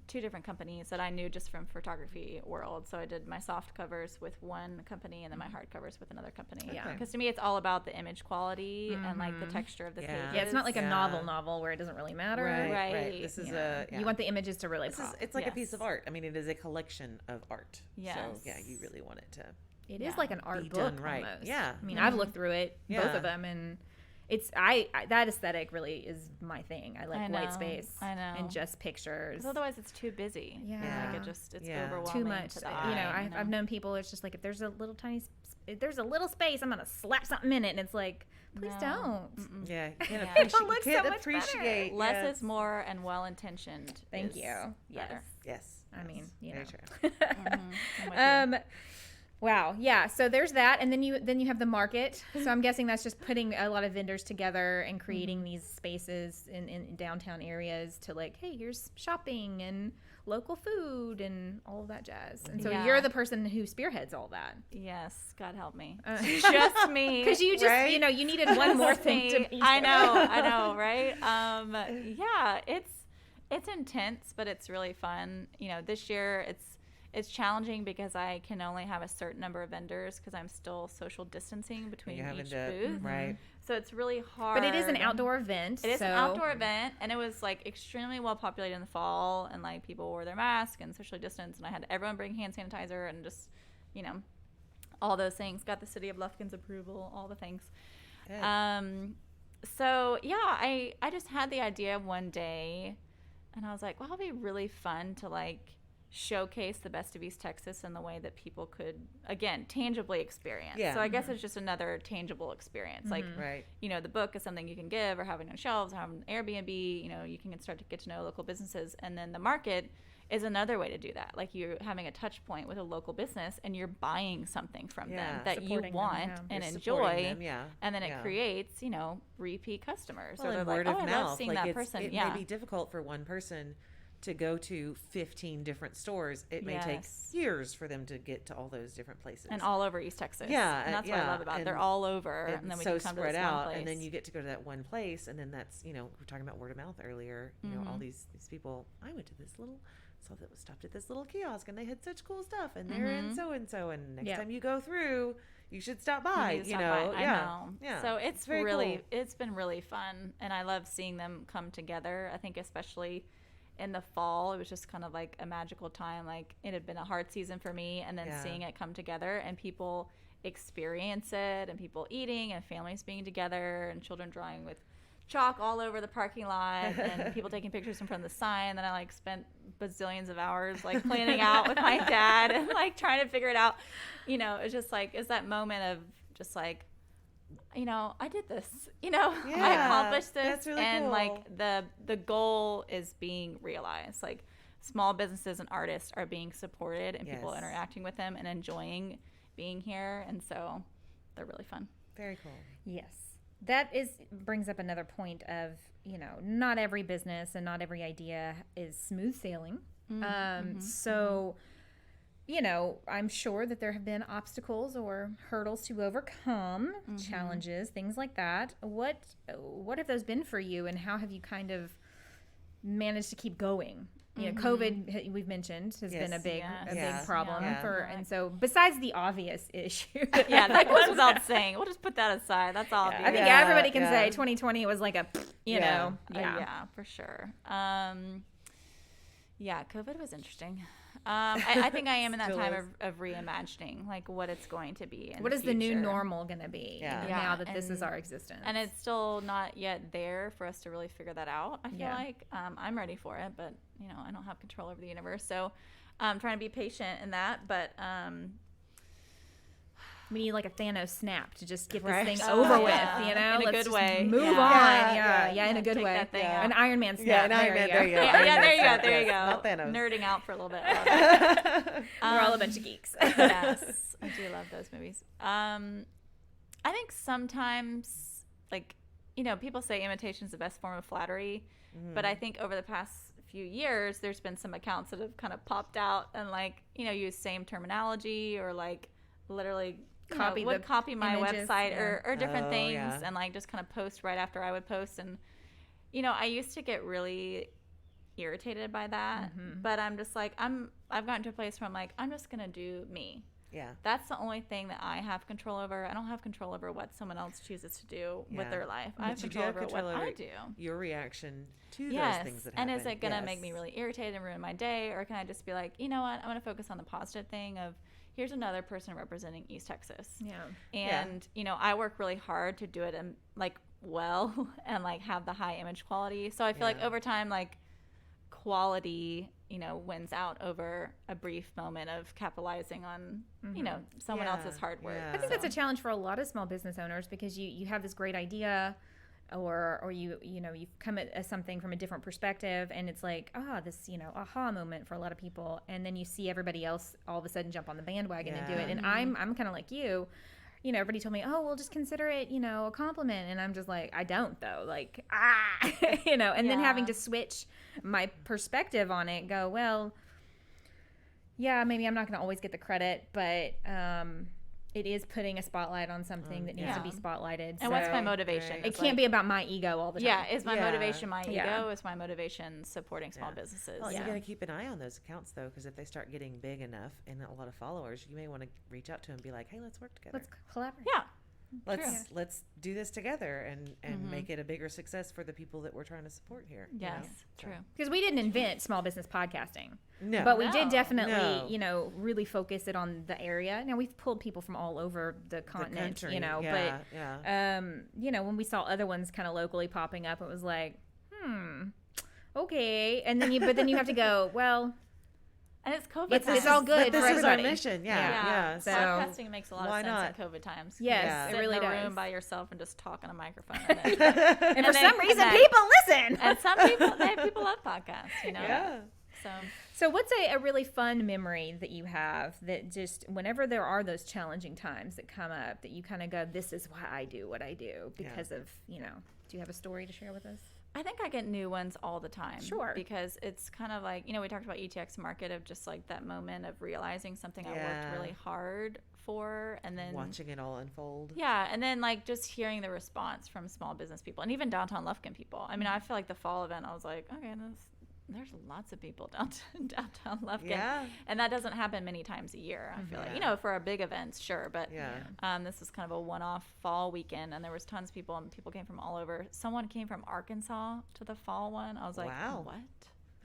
2 different companies that I knew just from photography world. So I did my soft covers with one company and then my hard covers with another company. Yeah. Because to me, it's all about the image quality and like the texture of the pages. Yeah, it's not like a novel where it doesn't really matter. Right. This is you want the images to really pop. It's like a piece of art. I mean, it is a collection of art. Yes. So you really want it to. It is like an art book done right. almost. Yeah. I mean, I've looked through it, both of them, and it's that aesthetic really is my thing. I like white space. I know. And just pictures. 'Cause otherwise, it's too busy. Yeah. Like it's overwhelming. Too much. To the eye, I've known people. It's just like if there's a little space, I'm gonna slap something in it, and it's like, please don't. Mm-mm. Yeah. You can't appreciate. Less is more, and well intentioned. Thank you. Better. Yes. I mean, very true. Wow. Yeah. So there's that, and then you have the market. So I'm guessing that's just putting a lot of vendors together and creating these spaces in downtown areas to like, hey, here's shopping and local food and all of that jazz. And so you're the person who spearheads all that. Yes. God help me. Just me. Because you just you needed one more thing to be. I know. Right. Yeah. It's intense, but it's really fun. This year it's challenging because I can only have a certain number of vendors because I'm still social distancing between each booth. Right. So it's really hard. But it is an outdoor event. It is an outdoor event, and it was like extremely well populated in the fall, and like people wore their masks and socially distanced, and I had everyone bring hand sanitizer and just, all those things. Got the City of Lufkin's approval, all the things. Good. So yeah, I just had the idea one day, and I was like, well, it'll be really fun to like showcase the best of East Texas in the way that people could, again, tangibly experience. So I guess it's just another tangible experience. Like, the book is something you can give or have it on shelves or have an Airbnb, you can start to get to know local businesses. And then the market is another way to do that. Like you're having a touch point with a local business and you're buying something from them that you want and enjoy. And then it creates, repeat customers. Well, or they're word like, of I mouth. love seeing that person. It may be difficult for one person to go to 15 different stores. It may take years for them to get to all those different places. And all over East Texas. Yeah. And that's what I love about it. They're all over. And then we can come to this one place. And then you get to go to that one place. And then that's, we were talking about word of mouth earlier. All these people, I went to this little, so that was stopped at this little kiosk and they had such cool stuff. And they're in so-and-so. And next time you go through, you should stop by, I know. Yeah. So it's really cool. It's been really fun. And I love seeing them come together. I think especially in the fall, it was just kind of like a magical time. Like it had been a hard season for me, and then seeing it come together and people experience it, and people eating, and families being together, and children drawing with chalk all over the parking lot, and people taking pictures in front of the sign. Then I like spent bazillions of hours like planning out with my dad and like trying to figure it out. It's just like it's that moment of just like, I did this, I accomplished this. That's really and cool. like the goal is being realized. Like small businesses and artists are being supported and people interacting with them and enjoying being here. And so they're really fun. Very cool. Yes. That brings up another point of, not every business and not every idea is smooth sailing. So, I'm sure that there have been obstacles or hurdles to overcome, challenges, things like that. What have those been for you, and how have you kind of managed to keep going you know, COVID, we've mentioned, has been a big problem for, Yeah. and so besides the obvious issue. That goes without saying. We'll just put that aside. That's all. I think everybody can say 2020 was like a, you know. Yeah, for sure. COVID was interesting. I think I am in that time of reimagining, like, what it's going to be. What is the new normal going to be now that this is our existence? And it's still not yet there for us to really figure that out, I feel like. I'm ready for it, but, you know, I don't have control over the universe. So I'm trying to be patient in that. But we need like a Thanos snap to just get this thing over with, you know? In a good way. Move on. In a good way. An Iron Man snap. There you go. There you go. Not Thanos. Nerding out for a little bit. We're all a bunch of geeks. Yes, I do love those movies. I think sometimes, like, you know, people say imitation is the best form of flattery, but I think over the past few years, there's been some accounts that have kind of popped out and, like, you know, use same terminology or like literally copy my images, website or different things and like just kind of post right after I would post. And, you know, I used to get really irritated by that, but I'm just like, I've gotten to a place where I'm like, I'm just gonna do me. Yeah, that's the only thing that I have control over. I don't have control over what someone else chooses to do with their life. I have control over what I do. Your reaction to those things that and happen. is it gonna make me really irritated and ruin my day, or can I just be like, you know what, I'm gonna focus on the positive thing of, here's another person representing East Texas. And you know, I work really hard to do it and like well and like have the high image quality. So I feel like over time, like, quality, you know, wins out over a brief moment of capitalizing on, you know, someone else's hard work. I think that's a challenge for a lot of small business owners, because you have this great idea, or you know, you've come at something from a different perspective, and it's like, this, you know, aha moment for a lot of people, and then you see everybody else all of a sudden jump on the bandwagon and do it. And I'm kind of like you know, everybody told me, well, just consider it, you know, a compliment, and I'm just like, I don't though, like, you know, and then having to switch my perspective on it, go, well, yeah, maybe I'm not going to always get the credit, but it is putting a spotlight on something that needs to be spotlighted. And what's my motivation? It can't be about my ego all the time. Yeah, is my motivation my ego? Is my motivation supporting small businesses? Well, you got to keep an eye on those accounts, though, because if they start getting big enough and a lot of followers, you may want to reach out to them and be like, hey, let's work together. Let's collaborate. Yeah. Let's do this together and make it a bigger success for the people that we're trying to support here. Yes, you know? true. Because we didn't invent small business podcasting. No. But we did definitely, you know, really focus it on the area. Now, we've pulled people from all over the continent, you know, you know, when we saw other ones kind of locally popping up, it was like, okay. And then you have to go, well, and it's COVID. It's all good for everybody. This is our mission. Yeah. So podcasting makes a lot of sense in COVID times. Yes, it really does. Sit in a room by yourself and just talk on a microphone. And, and for some reason, people listen. And some people love podcasts, you know? Yeah. So what's a really fun memory that you have that just whenever there are those challenging times that come up that you kind of go, this is why I do what I do because of, you know, do you have a story to share with us? I think I get new ones all the time. Sure. Because it's kind of like, you know, we talked about ETX market of just like that moment of realizing something I worked really hard for and then watching it all unfold. Yeah. And then like just hearing the response from small business people and even downtown Lufkin people. I mean, I feel like the fall event, I was like, okay, there's lots of people downtown Lufkin. Yeah. And that doesn't happen many times a year, I feel like. You know, for our big events, sure. But this is kind of a one-off fall weekend, and there was tons of people, and people came from all over. Someone came from Arkansas to the fall one. I was like, wow. What?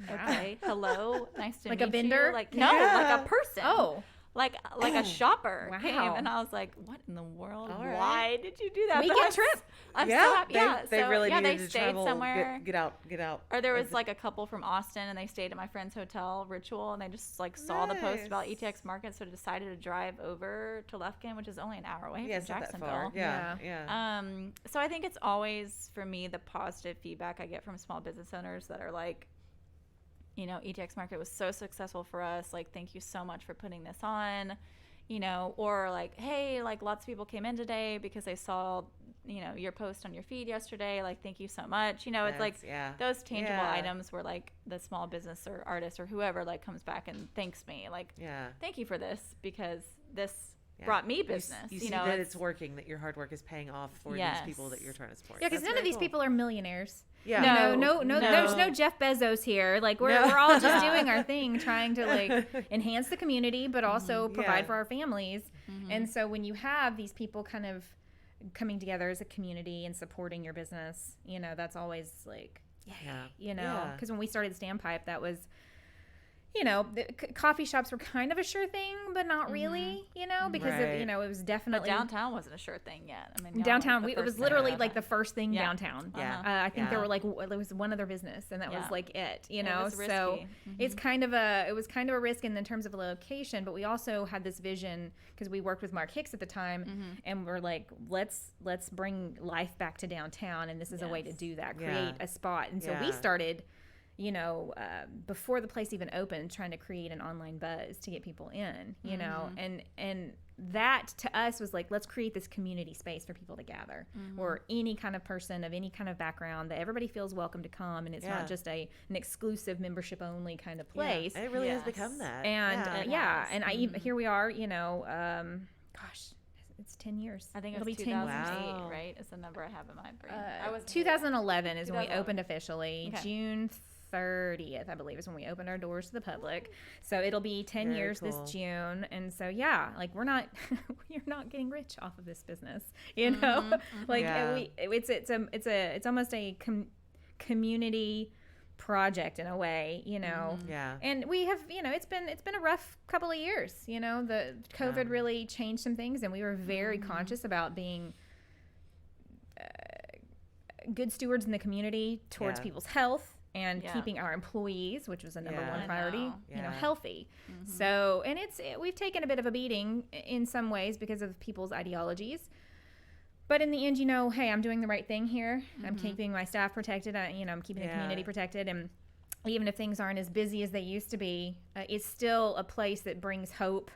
Okay, hello, nice to meet you. Like a vendor? Like, no, like a person. Oh. Like a shopper came, and I was like, "What in the world? Why did you do that?" Weekend trip. I'm so happy. They really needed to stayed travel, somewhere. Get out. Or there was like a couple from Austin, and they stayed at my friend's hotel, Ritual, and they just like saw the post about ETX Market, so decided to drive over to Lufkin, which is only an hour away from Jacksonville. Yeah. So I think it's always for me the positive feedback I get from small business owners that are like, you know, ETX Market was so successful for us. Like, thank you so much for putting this on, you know, or like, hey, like lots of people came in today because they saw, you know, your post on your feed yesterday. Like, thank you so much. You know, it's like those tangible items where like the small business or artist or whoever like comes back and thanks me. Like, thank you for this because this brought me business. You see that it's working, that your hard work is paying off for these people that you're trying to support. Yeah, because none of these people are millionaires. Yeah. No, there's no Jeff Bezos here. Like we're all just doing our thing, trying to like enhance the community, but also provide for our families. And so when you have these people kind of coming together as a community and supporting your business, that's always like, because when we started Standpipe, that was, the coffee shops were kind of a sure thing, but not really, because it was definitely. But downtown wasn't a sure thing yet. I mean, downtown, it was literally like the first thing downtown. I think there were there was one other business, and that was like it, It was risky. So it's it was kind of a risk in terms of a location, but we also had this vision because we worked with Mark Hicks at the time, and we're like, let's bring life back to downtown, and this is a way to do that, create a spot, and so we started. Before the place even opened, trying to create an online buzz to get people in, and that to us was like, let's create this community space for people to gather, or any kind of person of any kind of background, that everybody feels welcome to come, and it's not just an exclusive membership only kind of place. And it really has become that. And and here we are, gosh. It's 10 years. I think it'll be 2008, right? Is the number I have in my brain. 2011 is when we opened officially. Okay. June 30th, I believe, is when we opened our doors to the public. So it'll be 10 years this June. And so, we're not getting rich off of this business, it's almost a community project in a way, and we have, it's been a rough couple of years, the COVID really changed some things, and we were very conscious about being good stewards in the community towards people's health and keeping our employees, which was a number one priority, healthy. So, and we've taken a bit of a beating in some ways because of people's ideologies. But in the end, hey, I'm doing the right thing here. I'm keeping my staff protected. I'm keeping the community protected. And even if things aren't as busy as they used to be, it's still a place that brings hope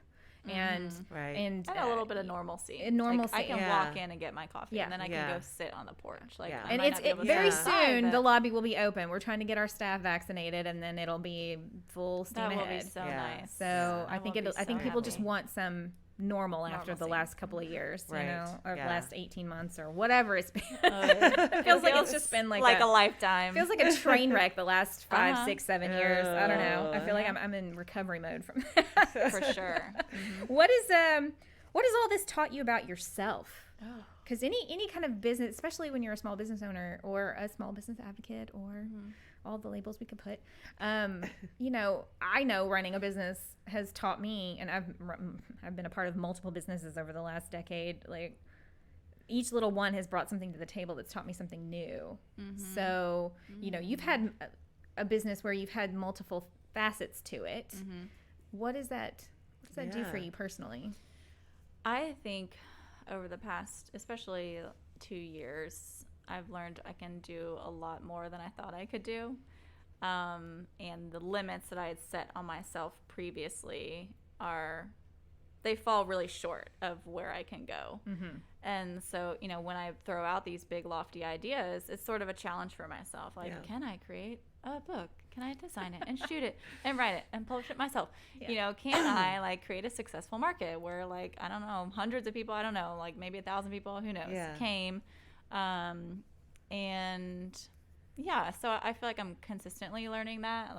and a little bit of normalcy. Normalcy. I can walk in and get my coffee, and then I can go sit on the porch. And very soon the lobby will be open. We're trying to get our staff vaccinated, and then it'll be full steam ahead. That will be so nice. So I think people just want some normal after the last couple of years, or last 18 months or whatever it's been. It feels like it's just been like a lifetime. Feels like a train wreck the last 5, 6, 7 years. I don't know. I feel like I'm in recovery mode from that. For sure. What has all this taught you about yourself? Because any kind of business, especially when you're a small business owner or a small business advocate or all the labels we could put, I know running a business has taught me, and I've been a part of multiple businesses over the last decade. Like each little one has brought something to the table that's taught me something new. So you've had a business where you've had multiple facets to it. What does that do for you personally? I think over the past, especially 2 years, I've learned I can do a lot more than I thought I could do. And the limits that I had set on myself previously they fall really short of where I can go. And so, when I throw out these big lofty ideas, it's sort of a challenge for myself. Like, can I create a book? Can I design it and shoot it and write it and publish it myself? Can I create a successful market where I don't know, hundreds of people, I don't know, maybe 1,000 people, who knows, came. So I feel like I'm consistently learning that.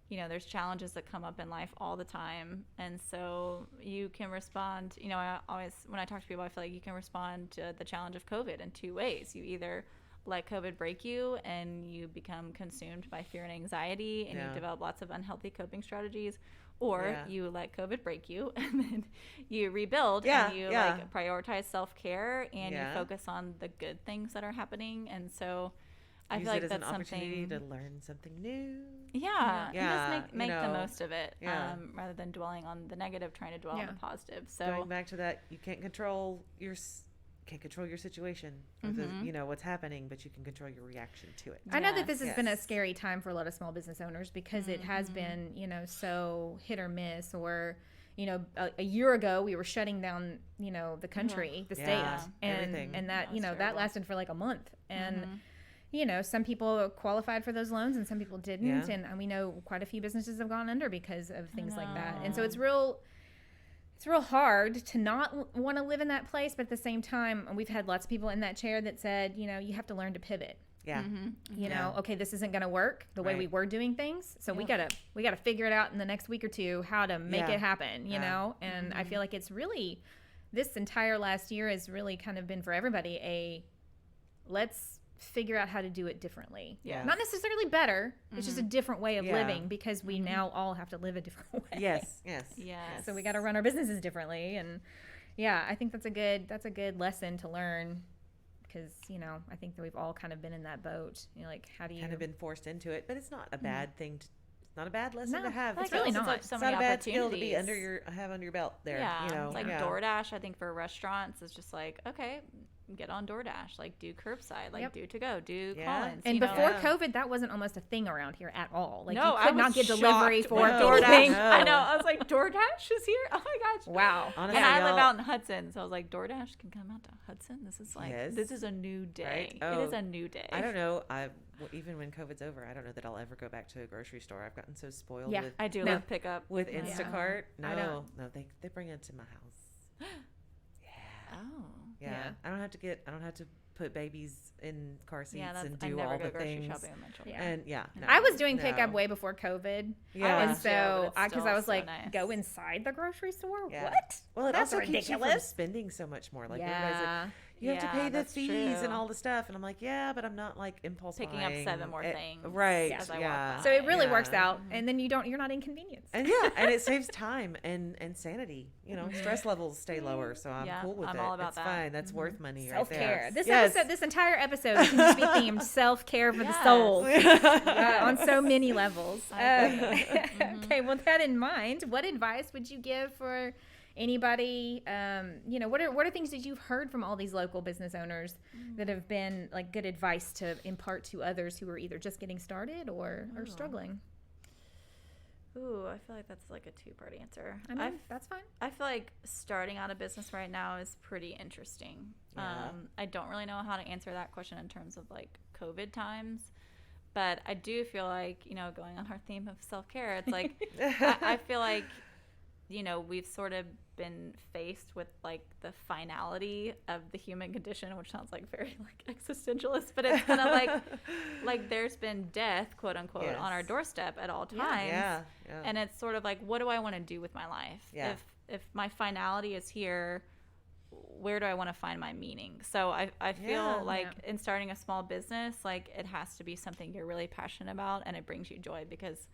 There's challenges that come up in life all the time. And so you can respond, I always, when I talk to people, I feel like you can respond to the challenge of COVID in 2 ways. You either let COVID break you and you become consumed by fear and anxiety and you develop lots of unhealthy coping strategies, or you let COVID break you and then you rebuild and you prioritize self-care and you focus on the good things that are happening. And so I feel like that's something, an opportunity to learn something new. And just make the most of it, rather than dwelling on the negative, trying to dwell on the positive. So going back to that, you can't control your situation, or what's happening, but you can control your reaction to it. I know that this has been a scary time for a lot of small business owners because it has been, so hit or miss, or a year ago we were shutting down, the country, the state, and that, that lasted for a month. And some people qualified for those loans and some people didn't. And we know quite a few businesses have gone under because of things like that. And so it's it's real hard to not want to live in that place, but at the same time, we've had lots of people in that chair that said, you know, you have to learn to pivot. Yeah. You know, okay, this isn't going to work the way we were doing things. So we gotta figure it out in the next week or two how to make it happen, you know? And I feel like it's really, this entire last year has really kind of been for everybody let's figure out how to do it differently. Yeah. Not necessarily better. It's just a different way of living because we now all have to live a different way. Yes. So we got to run our businesses differently. And yeah, I think that's a good lesson to learn. Because, you know, I think that we've all kind of been in that boat. You know, like, how do you... kind of been forced into it, but it's not a bad thing. It's not a bad lesson to have. It's really not. Like it's not a bad skill to be under your belt there. Yeah, you know? It's like DoorDash, I think, for restaurants is just like, okay, get on DoorDash, like do curbside, like do to go, do call-ins. And before COVID, that wasn't almost a thing around here at all. Like, no, you could not get delivery for DoorDash. No. I know. I was like, DoorDash is here. Oh my gosh. Wow. Honestly, and I live out in Hudson, so I was like, DoorDash can come out to Hudson. This is like, this is a new day. Right? It is a new day. I don't know. Even when COVID's over, I don't know that I'll ever go back to a grocery store. I've gotten so spoiled with I do love pickup with Instacart. No, they bring it to my house. Yeah. I don't have to put babies in car seats and do all the things. And I was doing pickup way before COVID. Yeah. And so because I was like, go inside the grocery store? Yeah. What? Well, it also keeps you from spending so much more. Like everybody's like, you have to pay the fees and all the stuff. And I'm like, but I'm not like impulse picking up 7 more things. Right. So it really works out. And then you're not inconvenienced. And and it saves time and sanity. You know, stress levels stay lower. So I'm cool with it. I'm all about it's that. Fine. That's worth money Self-care. right there. This entire episode can just be themed self-care for the soul on so many levels. Okay, well, that in mind, what advice would you give for anybody? You know, what are things that you've heard from all these local business owners that have been like good advice to impart to others who are either just getting started or struggling? Ooh, I feel like that's like a 2-part answer. I mean, that's fine. I feel like starting out a business right now is pretty interesting. Yeah. I don't really know how to answer that question in terms of like COVID times, but I do feel like, you know, going on our theme of self-care, it's like, I feel like, you know, we've sort of been faced with like the finality of the human condition, which sounds like very like existentialist, but it's kind of like there's been death, quote unquote, on our doorstep at all times. Yeah. And it's sort of like, what do I want to do with my life? Yeah. If my finality is here, where do I want to find my meaning? So I feel like in starting a small business, like it has to be something you're really passionate about and it brings you joy, because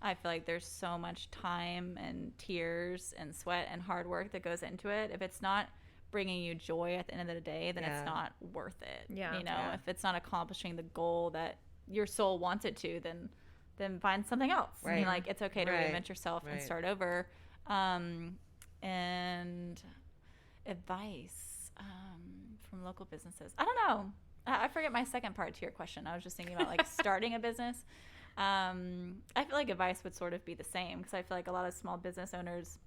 I feel like there's so much time and tears and sweat and hard work that goes into it. If it's not bringing you joy at the end of the day, then it's not worth it. Yeah. You know, if it's not accomplishing the goal that your soul wants it to, then find something else. Right. I mean, like, it's okay to reinvent yourself and start over. And advice from local businesses. I don't know. I forget my second part to your question. I was just thinking about like starting a business. I feel like advice would sort of be the same, because I feel like a lot of small business owners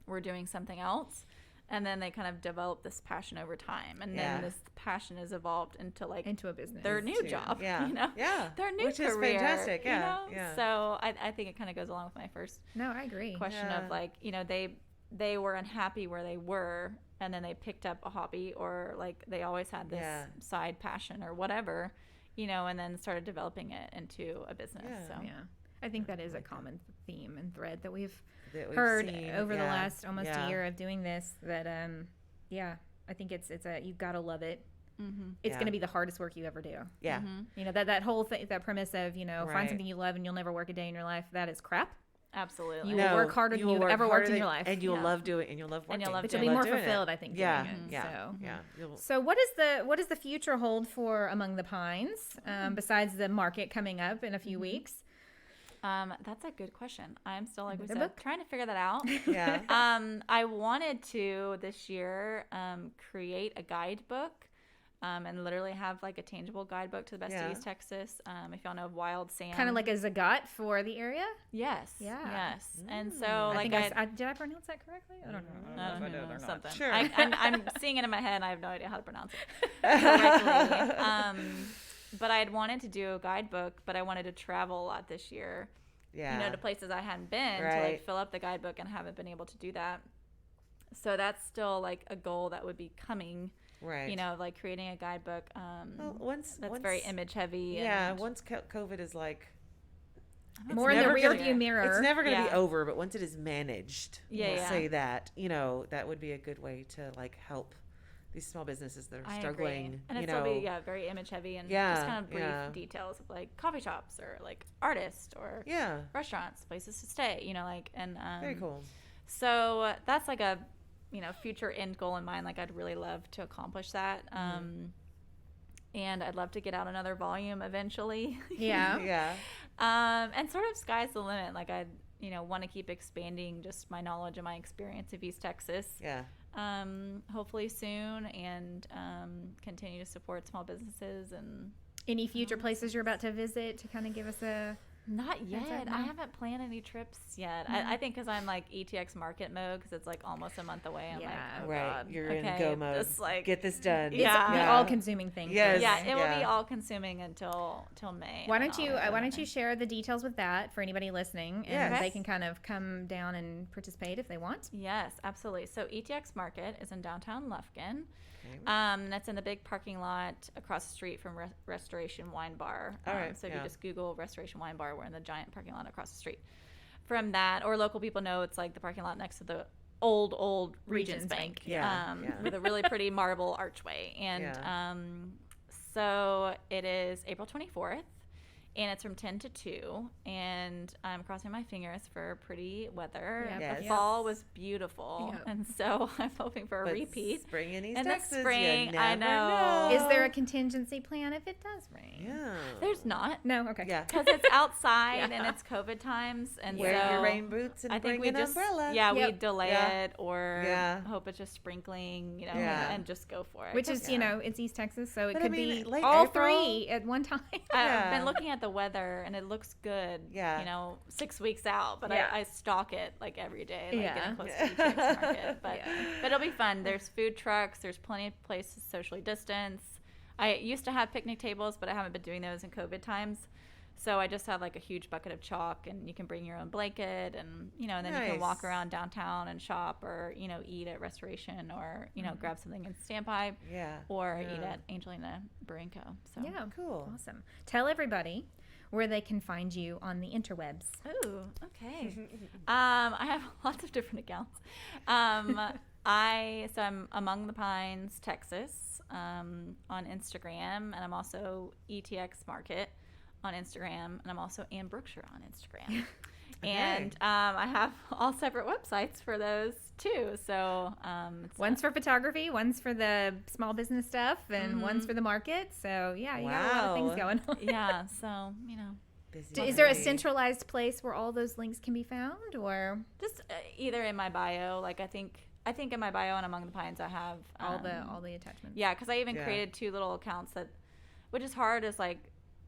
were doing something else, and then they kind of develop this passion over time, and then this passion is evolved into a business, their new job, their new which career, is fantastic, you know? So I think it kind of goes along with my first I agree question of like, you know, they were unhappy where they were, and then they picked up a hobby, or like they always had this side passion or whatever, you know, and then started developing it into a business. I think that is a common theme and thread that we've heard over the last almost a year of doing this, that I think it's you've got to love it. It's going to be the hardest work you ever do. You know, that whole thing, that premise of, you know, find something you love and you'll never work a day in your life, that is crap. Absolutely. You will work harder than you've ever worked in your life. And you'll love doing it, and you'll love working. But you'll be more fulfilled, I think, doing it. So what does the future hold for Among the Pines, besides the market coming up in a few weeks? That's a good question. I'm still, like we said, trying to figure that out. I wanted to this year create a guidebook. And literally have like a tangible guidebook to the best of East Texas. If y'all know of Wild Sand, kind of like a Zagat for the area. Yes. And so did I pronounce that correctly? I don't know. Something. Sure. I'm seeing it in my head, and I have no idea how to pronounce it correctly. But I had wanted to do a guidebook, but I wanted to travel a lot this year. You know, to places I hadn't been to like fill up the guidebook, and haven't been able to do that. So that's still like a goal that would be coming. Right. You know, like creating a guidebook. Once very image heavy. Yeah. Once COVID is like more in the rear view mirror. It's never going to be over, but once it is managed, we'll say that, you know, that would be a good way to like help these small businesses that are struggling. Agree. And it'll be very image heavy and just kind of brief details of like coffee shops or like artists or restaurants, places to stay, you know, like, and very cool. So that's like a, you know, future end goal in mind. Like I'd really love to accomplish that. And I'd love to get out another volume eventually. Yeah. And sort of sky's the limit. Like I, you know, want to keep expanding just my knowledge and my experience of East Texas. Yeah. Hopefully soon, and continue to support small businesses. And any future places you're about to visit to kind of give us a... Not yet. I haven't planned any trips yet. I think because I'm like ETX market mode, because it's like almost a month away. I'm like, oh God. You're in go mode. Just like get this done. It's an all-consuming thing. Yes. Yeah, it will be all-consuming until May. Why don't you share the details with that for anybody listening, and they can kind of come down and participate if they want. Yes, absolutely. So ETX Market is in downtown Lufkin. That's in the big parking lot across the street from Restoration Wine Bar. All right. So if you just Google Restoration Wine Bar, we're in the giant parking lot across the street from that. Or local people know it's like the parking lot next to the old Regions Bank. With a really pretty marble archway. And so it is April 24th. And it's from 10 to 2, and I'm crossing my fingers for pretty weather. The fall was beautiful, and so I'm hoping for a repeat. Spring in East and Texas, the spring, I know. Is there a contingency plan if it does rain? Yeah. There's not. No, okay. Because it's outside and it's COVID times, and wear your rain boots and bring an umbrella. We delay it or hope it's just sprinkling, you know, and just go for it. Which is, you know, it's East Texas, so it could be late all April. 3 at one time. I've been looking at the weather and it looks good, you know, 6 weeks out, but I stalk it like every day, like getting close to the ETX Market. But it'll be fun. There's food trucks, there's plenty of places socially distance. I used to have picnic tables, but I haven't been doing those in COVID times. So I just have like a huge bucket of chalk, and you can bring your own blanket, and you know, and then you can walk around downtown and shop, or you know, eat at Restoration, or you know, grab something in Standpipe, or eat at Angelina Barinko. So cool, awesome. Tell everybody where they can find you on the interwebs. Ooh, okay. I have lots of different accounts. I'm Among the Pines, Texas, on Instagram, and I'm also ETX Market on Instagram, and I'm also Ann Brookshire on Instagram. And I have all separate websites for those too. So one's for photography, one's for the small business stuff, and one's for the market. So you got a lot of things going on. So you know. Is there a centralized place where all those links can be found, or just either in my bio? Like I think in my bio and Among the Pines I have all the attachments. Yeah, because I even created 2 little accounts that, which is hard. Is like,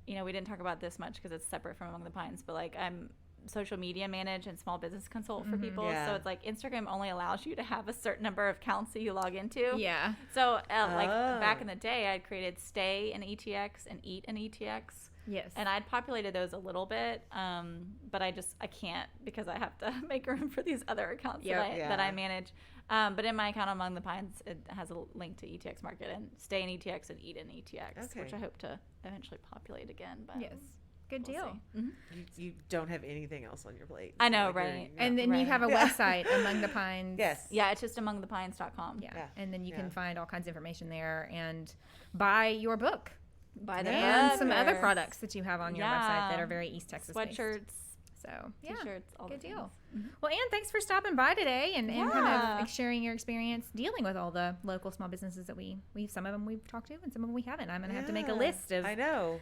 you know, we didn't talk about this much because it's separate from Among the Pines, but like I'm social media manage and small business consult for people. So it's like Instagram only allows you to have a certain number of accounts that you log into. Yeah. So like back in the day, I'd created Stay in ETX and Eat in ETX. Yes. And I'd populated those a little bit, but I can't because I have to make room for these other accounts that I manage. But in my account Among the Pines, it has a link to ETX Market and Stay in ETX and Eat in ETX, which I hope to eventually populate again. But good deal. You don't have anything else on your plate. I know, right? And then you have a website, Among the Pines. Yes. Yeah, it's just amongthepines.com. Yeah. And then you can find all kinds of information there and buy your book. Buy the and some other products that you have on your website that are very East Texas sweatshirts. Based. So T-shirts, all good deal. Mm-hmm. Well, Ann, thanks for stopping by today and kind of sharing your experience dealing with all the local small businesses that we some of them we've talked to and some of them we haven't. I'm going to have to make a list of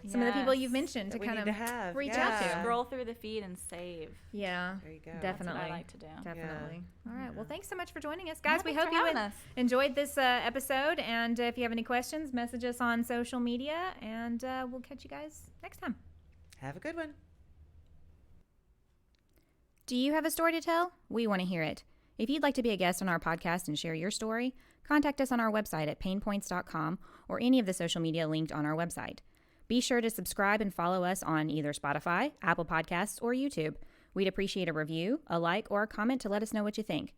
some of the people you've mentioned to kind of reach out to. Scroll through the feed and save. Yeah, there you go. Definitely. That's what I like to do. Definitely. All right. Well, thanks so much for joining us, guys. We hope you enjoyed this episode. And if you have any questions, message us on social media, and we'll catch you guys next time. Have a good one. Do you have a story to tell? We want to hear it. If you'd like to be a guest on our podcast and share your story, contact us on our website at PaynePoints.com or any of the social media linked on our website. Be sure to subscribe and follow us on either Spotify, Apple Podcasts, or YouTube. We'd appreciate a review, a like, or a comment to let us know what you think.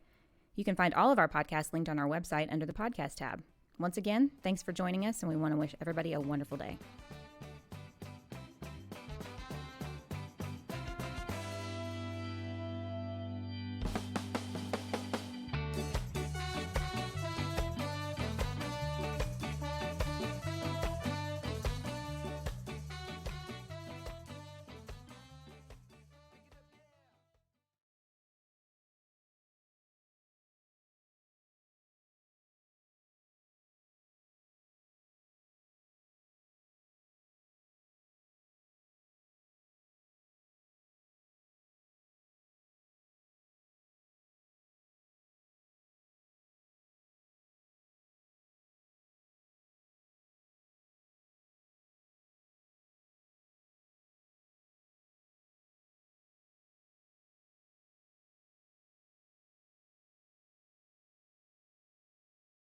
You can find all of our podcasts linked on our website under the podcast tab. Once again, thanks for joining us, and we want to wish everybody a wonderful day.